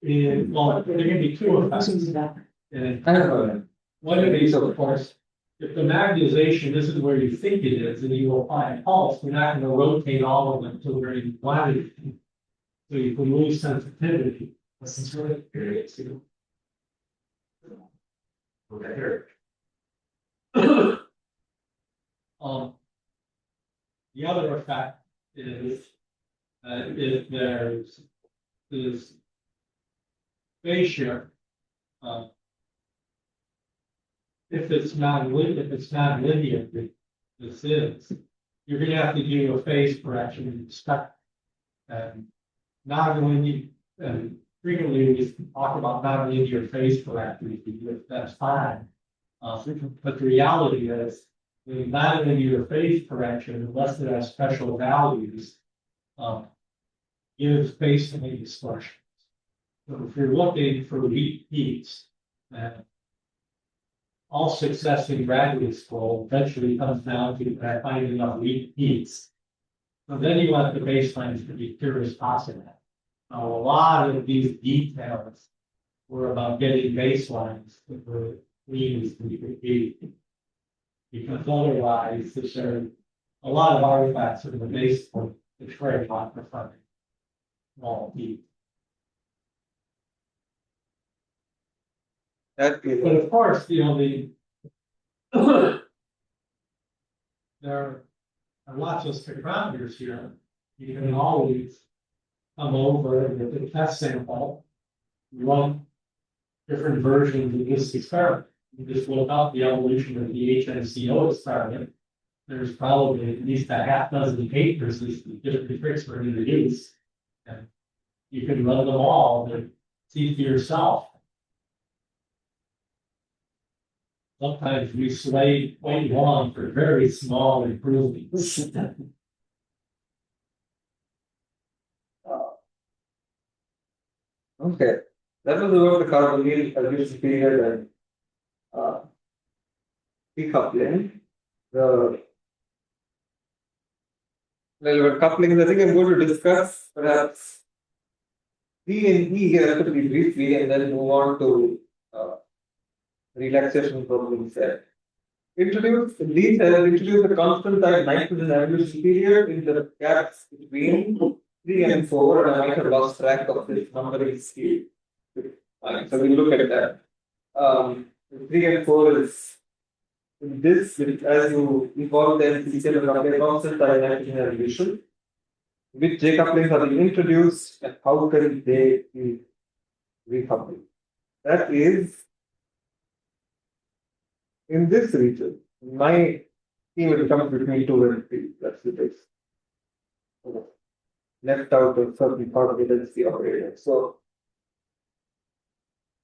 Well, there can be two effects. And one of these, of course, if the magnetization isn't where you think it is, and you apply a pulse, you're not going to rotate all of them to where you want it. So you can lose sensitivity. What's this really period too? Okay, here. The other effect is if there's this phase shift, if it's not linear, this is, you're going to have to do a phase correction in the spectrum. And nonlinear, and frequently we talk about nonlinear phase corrections because that's fine. But the reality is, the nonlinear phase correction, unless it has special values, gives basically distortions. So if you're looking for weak peaks, all success in graduate school eventually comes down to finding enough weak peaks. So then you want the baselines to be pure as possible. Now, a lot of these details were about getting baselines that were clean as we could be. Because otherwise, there's a lot of artifacts in the base point that's very hard to find. Small peak. That is But of course, there are lots of spectrometers here. You can always come over with a test sample, run different versions of this experiment. You just look up the evolution of the HNCO experiment. There's probably at least a half dozen papers with different tricks were introduced. And you can run them all and see for yourself. Sometimes we sway quite long for very small improvements. okay. That was about the carbonyl evolution period and decoupling. The relevant couplings, I think I'm going to discuss perhaps D and E relatively briefly and then move on to relaxation problem set. Introduce the constant time nitrogen evolution period in the gaps between 3 and 4, and I might have lost track of this numbering scheme. So we look at that. 3 and 4 is this, as you evolve the NCCL constant time nitrogen evolution, which J couplings are being introduced and how can they be recoupled. That is in this region. My team will come between 2 and 3. That's the case. Left out a certain part of the density operator. So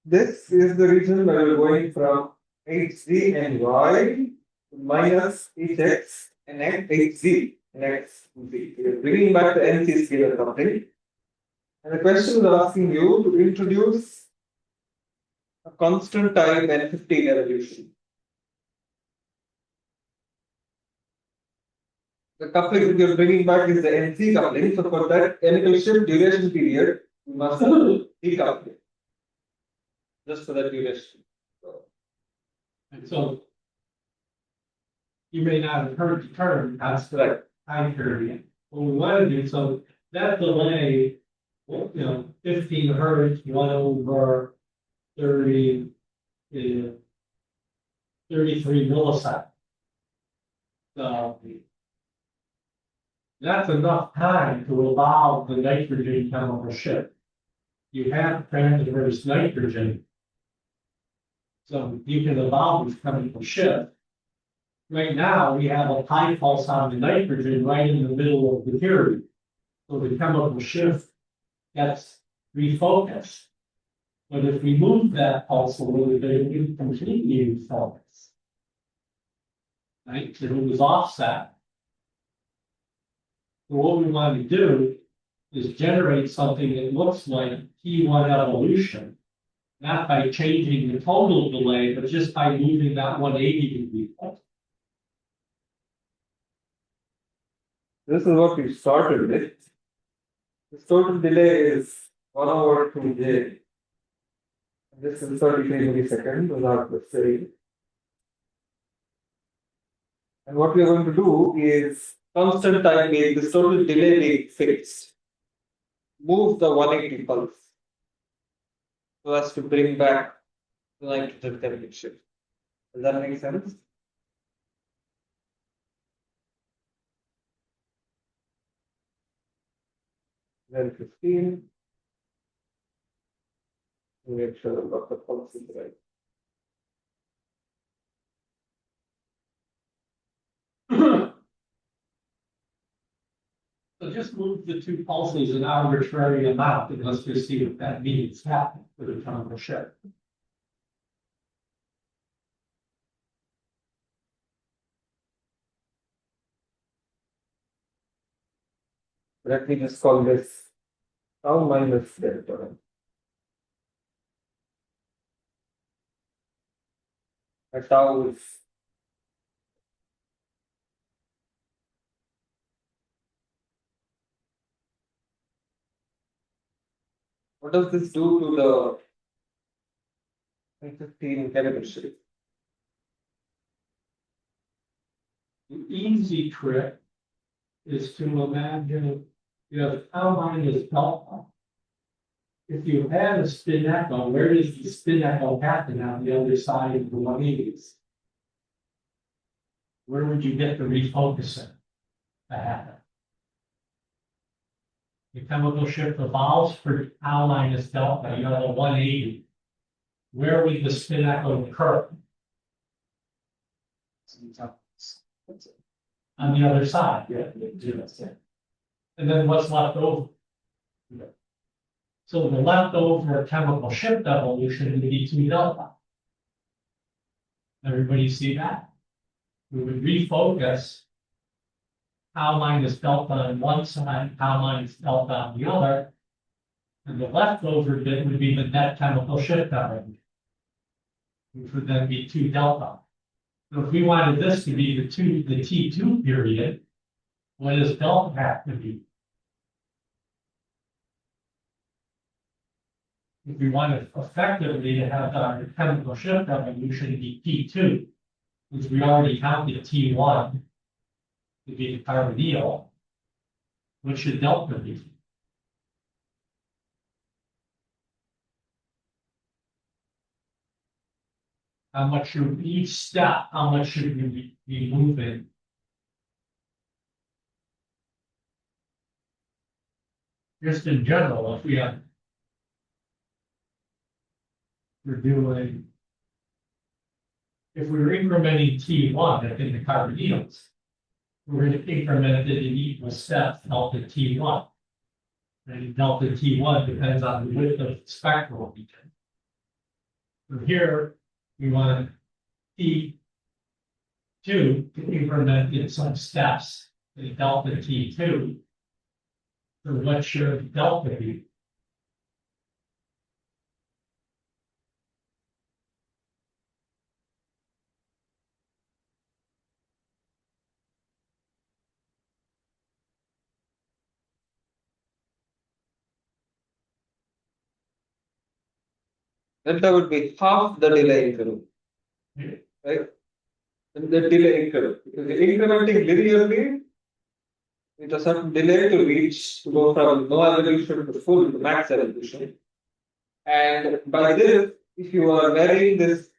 this is the region where we're going from HZ and Y minus HX and HZ and XZ. We're bringing back the NC scalar coupling. And the question is asking you to introduce a constant time N15 evolution. The coupling that you're bringing back is the NC coupling. So for that chemical shift duration period, you must have decouple just for that duration. And so you may not have heard the term constant time period. What we want to do, so that delay, 15 hertz, 1 over 30, 33 milliseconds. So that's enough time to allow the nitrogen chemical shift. You have transverse nitrogen, so you can allow this chemical shift. Right now, we have a pi pulse on the nitrogen right in the middle of the period. So the chemical shift gets refocused. But if we move that pulse a little bit, it would completely refocus. Right? So it was offset. So what we want to do is generate something that looks like T1 evolution, not by changing the total delay, but just by moving that 180 degree pulse. This is what we started with. The total delay is 1 over 2j. This is 33 milliseconds without the same. And what we are going to do is constant time being this total delay being fixed. Move the 180 pulse so as to bring back the nitrogen chemical shift. Does that make sense? Then 15. Make sure I've got the pulse is right. So just move the two pulses an arbitrary amount, and let's just see what that means happening for the chemical shift. Let me just call this tau minus delta. A tau is what does this do to the 15 chemical shift? The easy trick is to imagine you have tau minus delta, if you had a spin echo, where does the spin echo happen on the other side of the 180s? Where would you get the refocusing to happen? The chemical shift evolves for tau minus delta, you have a 180. Where would the spin echo occur? On the other side. Yeah. And then what's left over? So the leftover chemical shift evolution would be 2 delta. Everybody see that? We would refocus tau minus delta on one side, tau minus delta on the other. And the leftover bit would be the net chemical shift evolution, which would then be 2 delta. So if we wanted this to be the T2 period, what does delta have to be? If we wanted effectively to have our chemical shift evolution be T2, which we already counted T1 to be the carbonyl, what should delta be? How much should each step, how much should we be moving? Just in general, if we have, we're doing, if we're incrementing T1 in the carbonyls, we're going to increment it in equal steps, delta T1. And delta T1 depends on the width of the spectral region. From here, we want T2 to increment in some steps in delta T2. So what should delta be? Delta would be half the delay interval, right? And the delay interval, because incrementing linearly, it has certain delay to reach to go from no evolution to full to max evolution. And by this, if you are varying this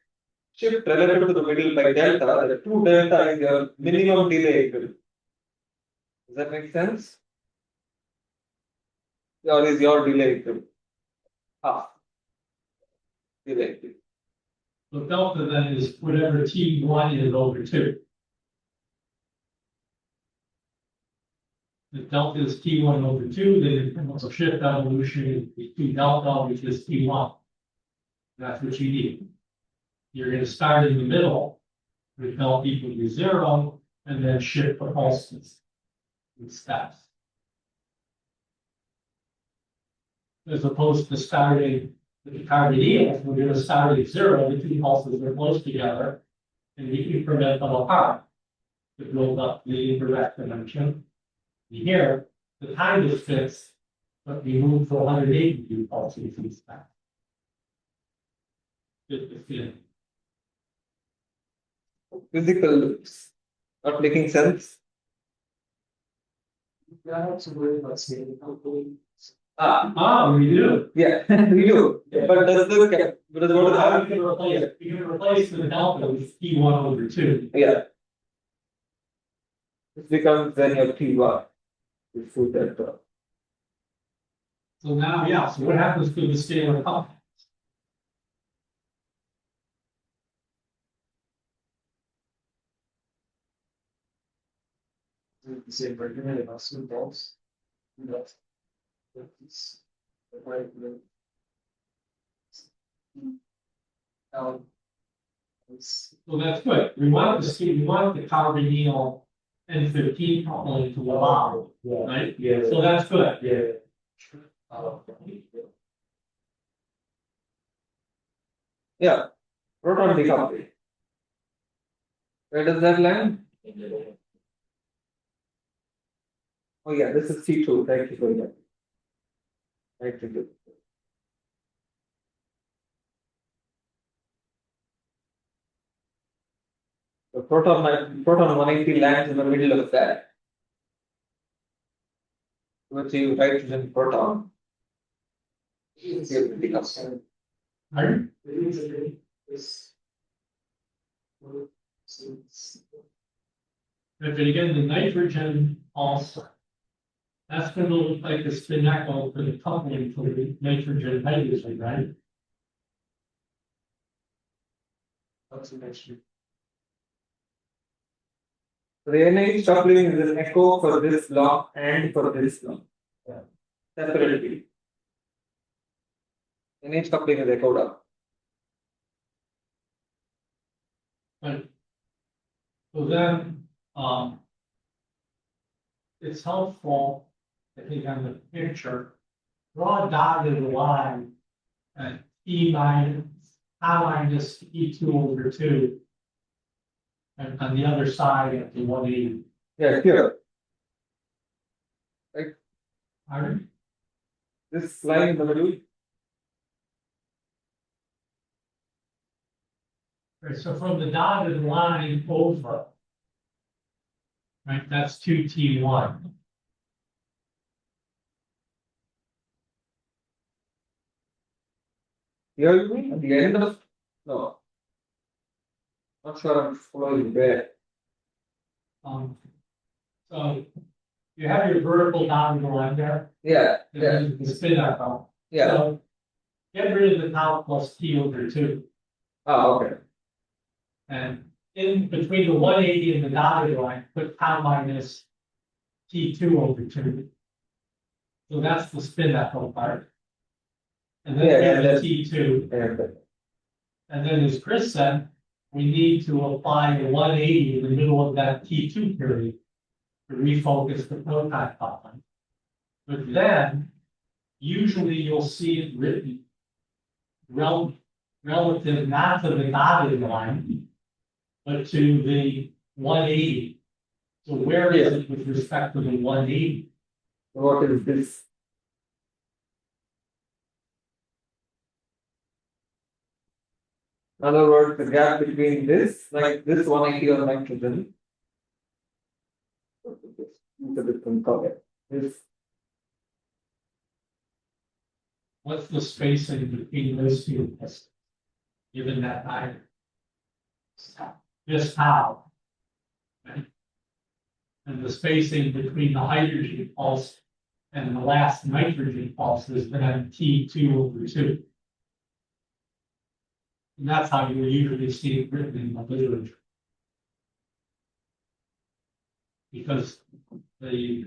shift relative to the middle by delta, the 2 delta is your minimum delay interval. Does that make sense? Or is your delay interval half delay interval? So delta then is whatever T1 is over 2. If delta is T1 over 2, then the chemical shift evolution is 2 delta, which is T1. That's what you need. You're going to start in the middle with delta equal to 0, and then shift the pulses in steps. As opposed to starting with the carbonyls, we're going to start at 0, the 2 pulses are close together, and we increment them apart to build up the indirect dimension. Here, the time is fixed, but we move to 180 pulses in steps. Physical loops not making sense. We do. Yeah, we do. But does the does what is happening? You can replace the delta with T1 over 2. Yeah. It becomes then your T1 with full delta. So now, yeah, so what happens to the scalar complex? The same argument about smooth balls. So that's good. We want the carbonyl N15 coupling to evolve, right? Yeah. So that's good. Yeah. Yeah. Proton decoupling. Where does that land? Oh yeah, this is T2. Thank you for that. Thank you. The proton 180 lands in the middle of that. Which you hydrogen proton. Pardon? But again, the nitrogen also. That's going to look like the spin echo for the coupling for the nitrogen hydrogen, right? That's the next one. So the NH coupling is an echo for this block and for this block. Yeah. Separately. NH coupling is echoed up. Right. So then, it's helpful, I think on the picture, draw a dotted line at E minus, I minus E2 over 2. And on the other side at the 180. Yeah, here. Pardon? This line in the middle. Right, so from the dotted line over, right, that's 2T1. Here you mean at the end of no. Not sure I'm following there. So you have your vertical dotted line there. Yeah, And yeah, then the spin echo. yeah. So get rid of the tau plus T over 2. Okay. And in between the 180 and the dotted line, put tau minus T2 over 2. So that's the spin echo part. And then Yeah, here's the T2. Yeah. And then as Chris said, we need to apply the 180 in the middle of that T2 period to refocus the proton coupling. But then, usually you'll see it written relative not to the dotted line, but to the 180. So where is it with respect to the 180? What is this? In other words, the gap between this, like this 180 on nitrogen, it's a different color. This What's the spacing between those two pistons, given that iron? This tau. Right? And the spacing between the hydrogen pulse and the last nitrogen pulse is then T2 over 2. And that's how you usually see it written in the literature. Because the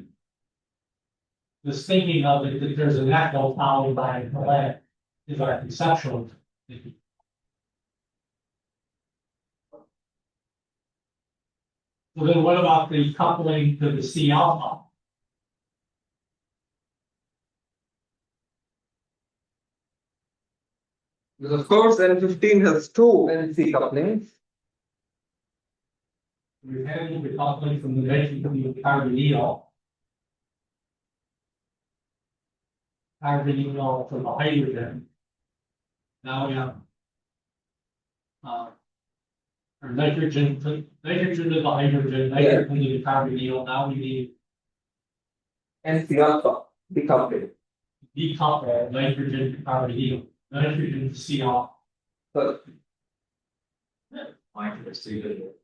thinking of it that there's an echo followed by a delay is our conceptual thinking. So then what about the coupling to the C alpha? Because of course N15 has two NC couplings. We've handled the coupling from the nitrogen carbonyl. Carbonyl to the hydrogen. Now we have or nitrogen to the hydrogen, nitrogen to the carbonyl. Now we need NC alpha decoupling. decouple nitrogen to carbonyl, nitrogen to C alpha. So I can see that.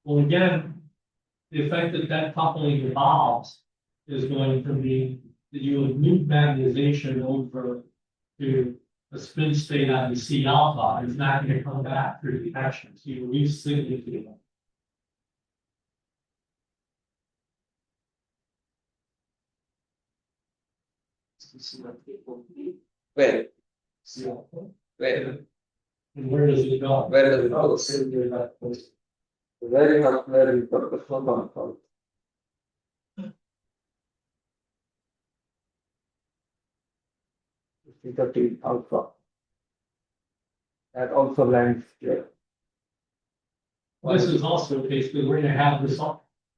Well, again, the effect that that coupling evolves is going to be that you will move magnetization over to a spin state on the C alpha. It's not going to come back through the action. So you re-signal to it. where? See alpha. Where? And where does it go? Where does it go? Goes. Where you put the photon from? C13 alpha. That also lands here. This is also basically we're going to have this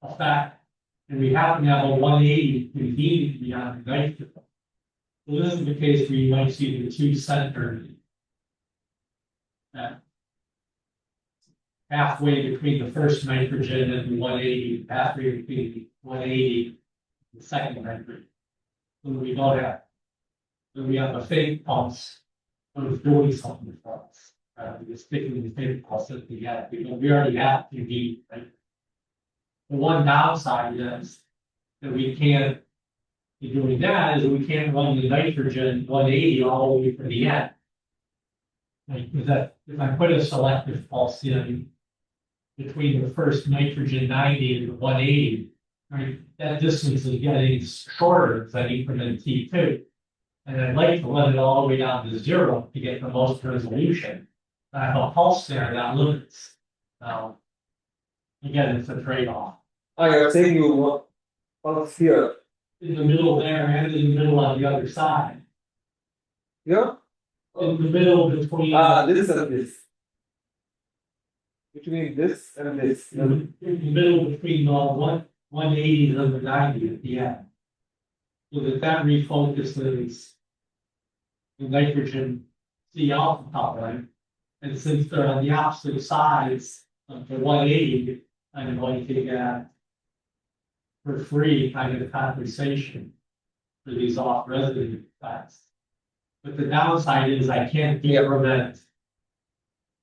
effect, and we happen to have a 180 convenient beyond the nitrogen. So this is the case where you might see the two centered halfway between the first nitrogen and the 180, halfway between the 180 the second nitrogen. When we don't have, when we have a fake pulse, when it's doing something for us. We're sticking the fake pulse at the end, because we already have to be, right? The one downside is that we can't, in doing that, is we can't run the nitrogen 180 all the way to the end. Like, if I put a selective pulse in between the first nitrogen 90 and the 180, right, that distance is getting shorter as I increment T2. And I'd like to let it all the way down to 0 to get the most resolution. I have a pulse there that limits. Now, again, it's a trade-off. You're saying you want pulse here. In the middle there and in the middle on the other side. Here? In the middle between. This and this. Between this and this. In the middle between the 180 and the 90 at the end. So that refocuses the nitrogen C alpha coupling. And since they're on the opposite sides of the 180, I'm going to get for free kind of compensation for these off residue effects. But the downside is I can't decrement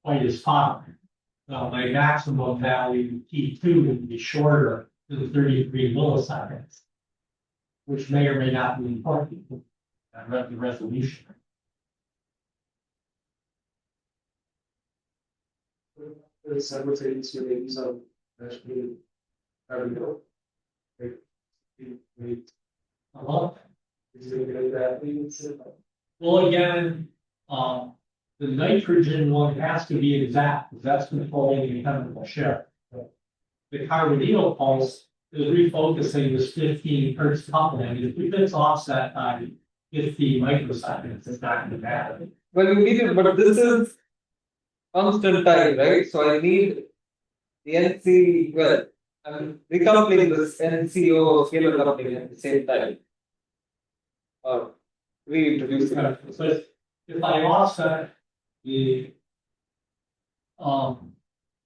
quite as far. So my maximum value T2 would be shorter than 33 milliseconds, which may or may not be important. I read the resolution. The simultaneous remains of actually having no. I love it. Is it good that? Well, again, the nitrogen one has to be exact, because that's controlling the chemical shift. The carbonyl pulse is refocusing this 15 hertz coupling. If it's offset by 50 microseconds, it's not going to matter. Well, you need it, but this is constant time, right? So I need the NC, well, I'm recoupling this NCO scalar coupling at the same time. Or reintroducing it. So if I offset the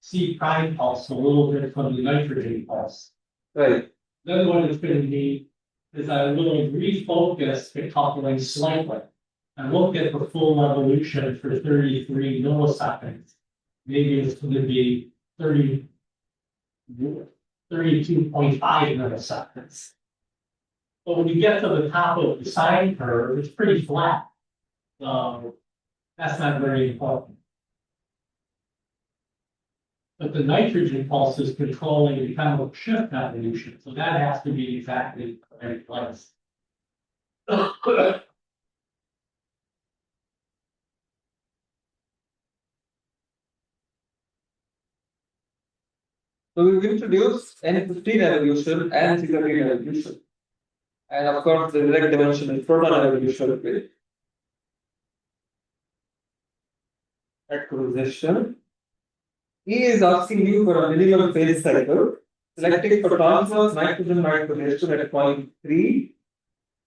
C prime pulse a little bit from the nitrogen pulse, Right. then what it's going to be is I will refocus the coupling slightly. And look at the full revolution for 33 milliseconds. Maybe it's going to be 32.5 milliseconds. But when you get to the top of the sine curve, it's pretty flat. So that's not very important. But the nitrogen pulse is controlling the chemical shift evolution. So that has to be exactly the right place. So we've introduced N15 evolution and C13 evolution. And of course, the direct dimension is proton evolution with acquisition. E is asking you for a minimum phase cycle, selecting for transverse nitrogen manipulation at 0.3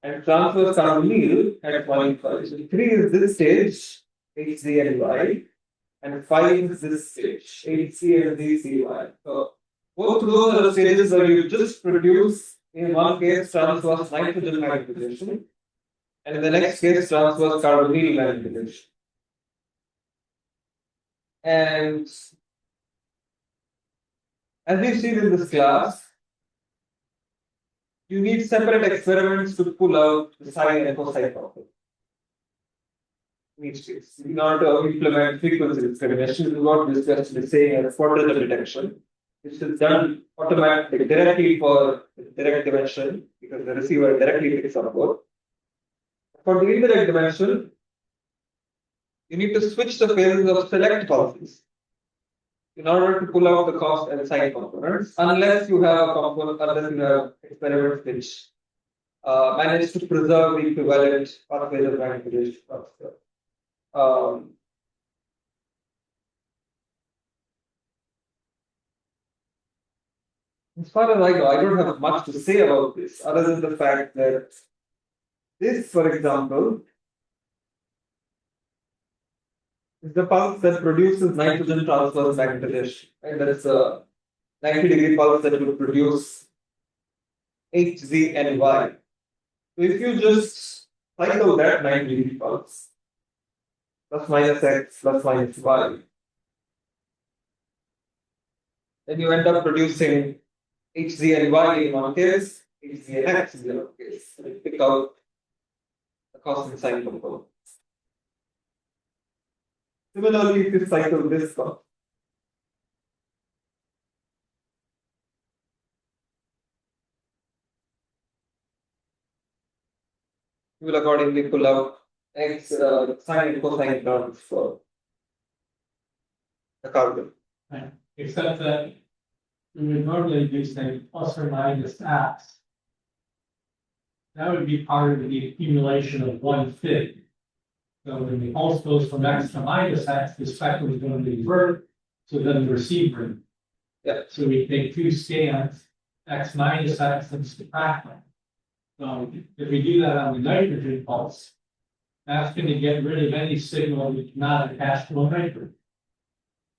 and transverse carbonyl at 0.5. So 3 is this stage, HC and Y, and 5 is this stage, HC and DCY. So both of those are the stages where you just produce, in one case, transverse nitrogen manipulation, and in the next case, transverse carbonyl manipulation. And as we've seen in this class, you need separate experiments to pull out the sine and cosine property. In each case, in order to implement frequency discrimination, this is what this question is saying as quadrature detection. This is done automatically directly for direct dimension because the receiver directly picks up both. For the indirect dimension, you need to switch the phases of select pulses in order to pull out the cos and sine components, unless you have a component, unless you have experiments which manage to preserve the equivalent pathways of manipulation. As far as I know, I don't have much to say about this, other than the fact that this, for example, is the pulse that produces nitrogen transverse magnetization. And that's a 90-degree pulse that will produce H, Z, and Y. So if you just cycle that 9 pulse, plus minus X, plus minus Y, then you end up producing H, Z, and Y in one case, H, Z, and X in the other case. And you pick out the cosine sine component. Similarly, if you cycle this one, you will accordingly pull out X sine and cosine terms for the carbon. Right. Except that we would normally do say plus or minus X. That would be part of the accumulation of one fig. So when the pulse goes from X to minus X, the spectrum is going to invert, so then the receiver. Yeah. So we take two scans, X minus X, and subtract them. So if we do that on the nitrogen pulse, that's going to get rid of any signal that's not attached to a nitrogen.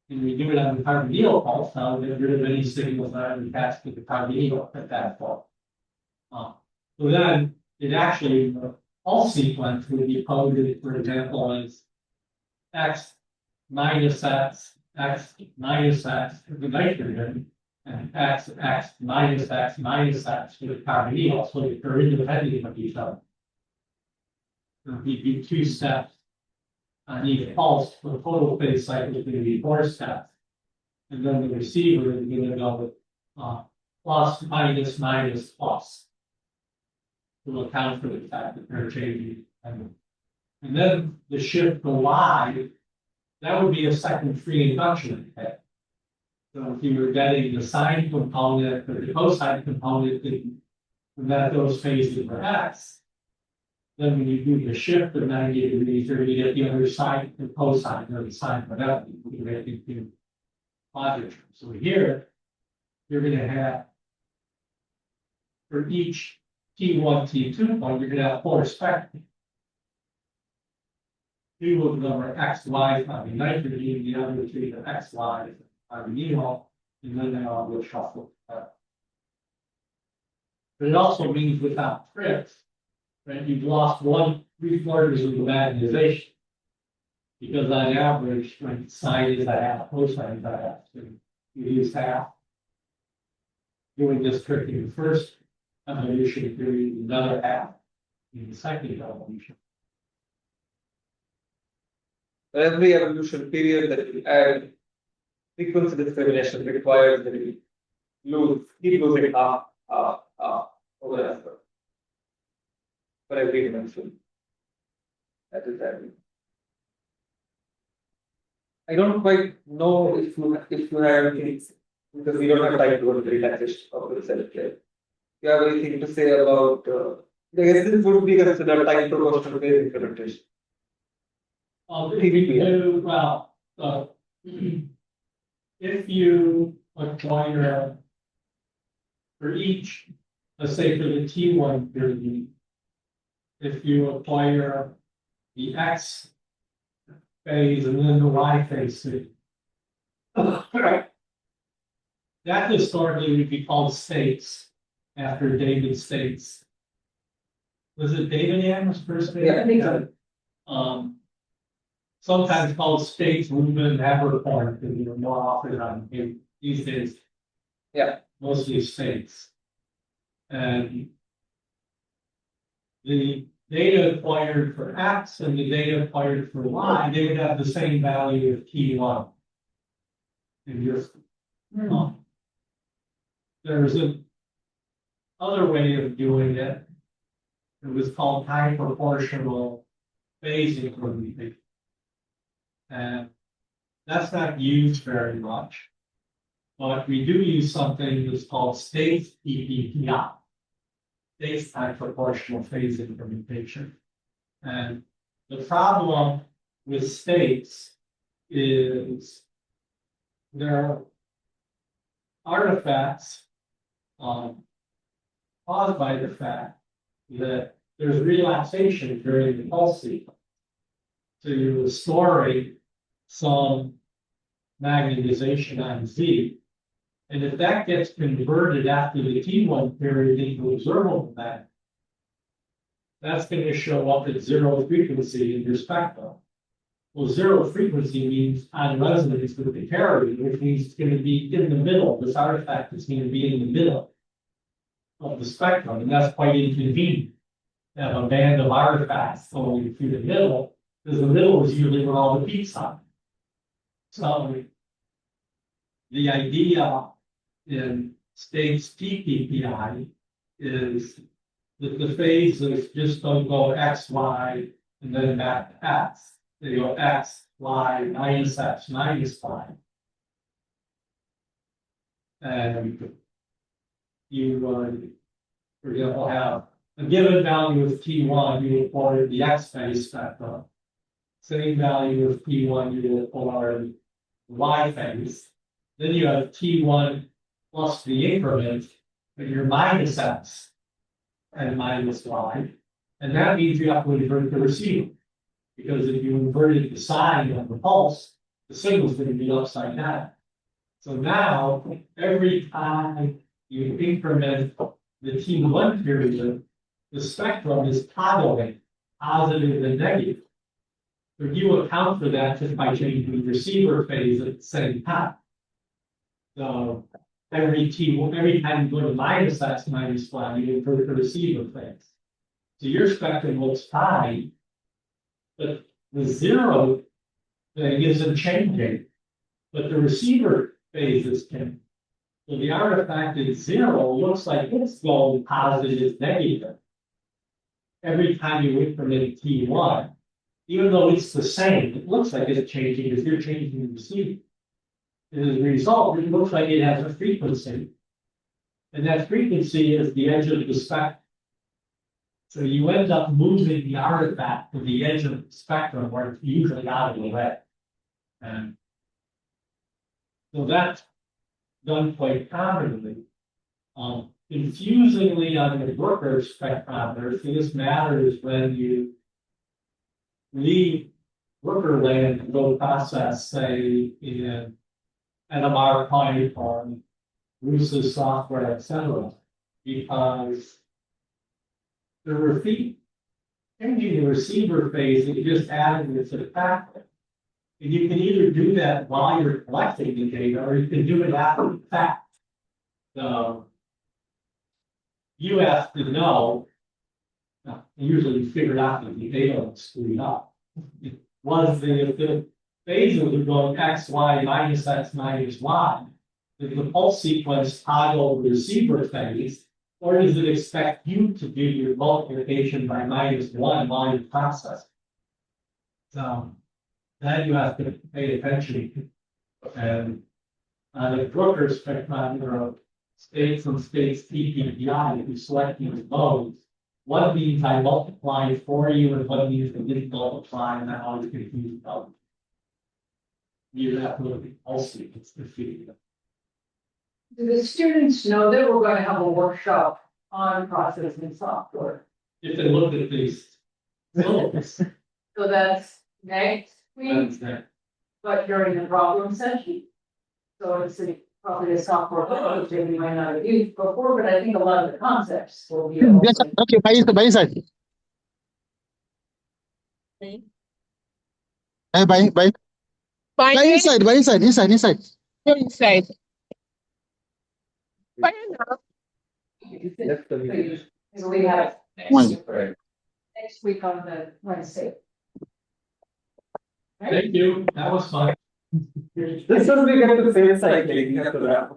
And we do it on the carbonyl pulse, now we get rid of any signals that are attached to the carbonyl at that point. So then it actually, the pulse sequence would be coded, for example, as X minus X, X minus X for the nitrogen, and X minus X minus X for the carbonyl, so they're independent of each other. So if you do two steps on each pulse, the total phase cycle is going to be 4 steps. And then the receiver is going to go with plus, minus, minus, plus. To account for the fact that they're changing. And then the shift to Y, that would be a second free induction effect. So if you were getting the sine component or the cosine component, and that those phases were X, then when you do the shift of 90 degrees, or you get the other sine, the cosine, or the sine, whatever, you get into quadrature. So here, you're going to have, for each T1, T2 point, you're going to have 4 spectra. 2 of them are XY on the nitrogen, the other 3 are XY on the enol, and then they all will shuffle. But it also means without trips, right, you've lost 3/4 of the magnetization. Because on average, when sine is a half, cosine is a half, so you use half. Doing this trick in the first evolution period, another half in the second evolution. For every evolution period that you add, frequency discrimination requires that you keep losing half over effort for every dimension. That is every. I don't quite know if you have anything, because we don't have time to go to the relaxation of the cell play. You have anything to say about, I guess this would be considered time proportional phase implementation. If you acquire for each, let's say for the T1 period, if you acquire the X phase and then the Y phase, that historically would be called states after David States. Was it David Yam's first phase? Yeah, I think so. Sometimes called states, movement, Havercorn, because you're more often on these days. Yeah. Mostly states. And the data acquired for X and the data acquired for Y, they would have the same value of T1. And there's an other way of doing it. It was called time proportional phase implementation. And that's not used very much. But we do use something that's called states PPPI. States time proportional phase implementation. And the problem with states is there are artifacts caused by the fact that there's relaxation during the pulse sequence. So you're restoring some magnetization on Z, And if that gets converted after the T1 period into observable band, that's going to show up at zero frequency in your spectrum. Well, zero frequency means on resonance with the carrier, which means it's going to be in the middle. This artifact is going to be in the middle of the spectrum, and that's quite inconvenient. To have a band of artifacts going through the middle, because the middle is usually where all the peaks are. So the idea in states TPPI is that the phases just don't go X, Y, and then back to X. They go X, Y, minus X, minus Y. And you would, for example, have a given value of T1, you would forward the X phase spectrum. Same value of T1, you would forward the Y phase. Then you have T1 plus the increment, but you're minus X and minus Y. And that means you have to invert the receiver. Because if you inverted the sign of the pulse, the signal's going to be upside down. So now, every time you increment the T1 period, the spectrum is toggling positive and negative. So you account for that just by changing the receiver phase at the same time. So every time you go to minus X minus Y, you invert the receiver phase. So your spectrum looks fine, but the zero thing isn't changing, but the receiver phases can. So the artifact at zero looks like it's going positive, negative. Every time you increment T1, even though it's the same, it looks like it's changing because you're changing the receiver. As a result, it looks like it has a frequency. And that frequency is the edge of the spectrum. So you end up moving the artifact to the edge of the spectrum where it's usually out of the way. And so that's done quite commonly. Confusingly on the Brooker spectrometer, this matters when you leave Brooker land and go process, say, in NMR pipe or Bruce's software, etc. Because changing the receiver phase, it just added this effect. And you can either do that while you're collecting the data, or you can do it after the fact. So you have to know, usually you figure out that the data was screwed up. Was the phases are going X, Y, minus X, minus Y, did the pulse sequence toggle the receiver phase, or does it expect you to do your multiplication by -1 while you process? So that you have to pay attention to. And on the Brooker spectrometer, states and states TPPI, if you select these modes, what means I multiply for you and what means I didn't multiply, and that always confused them. You have to look at pulse sequence to figure it out. Do the students know that we're going to have a workshop on processing software? If they look at these syllabus, So that's next week, Wednesday. but during the problem session. So it's probably a software that we might not have used before, but I think a lot of the concepts will be. Yes, sir. Okay, by inside. By inside. Go inside. Fire now. So we have next week on the Wednesday. Thank you. That was fun. This one we get to say cycling after that.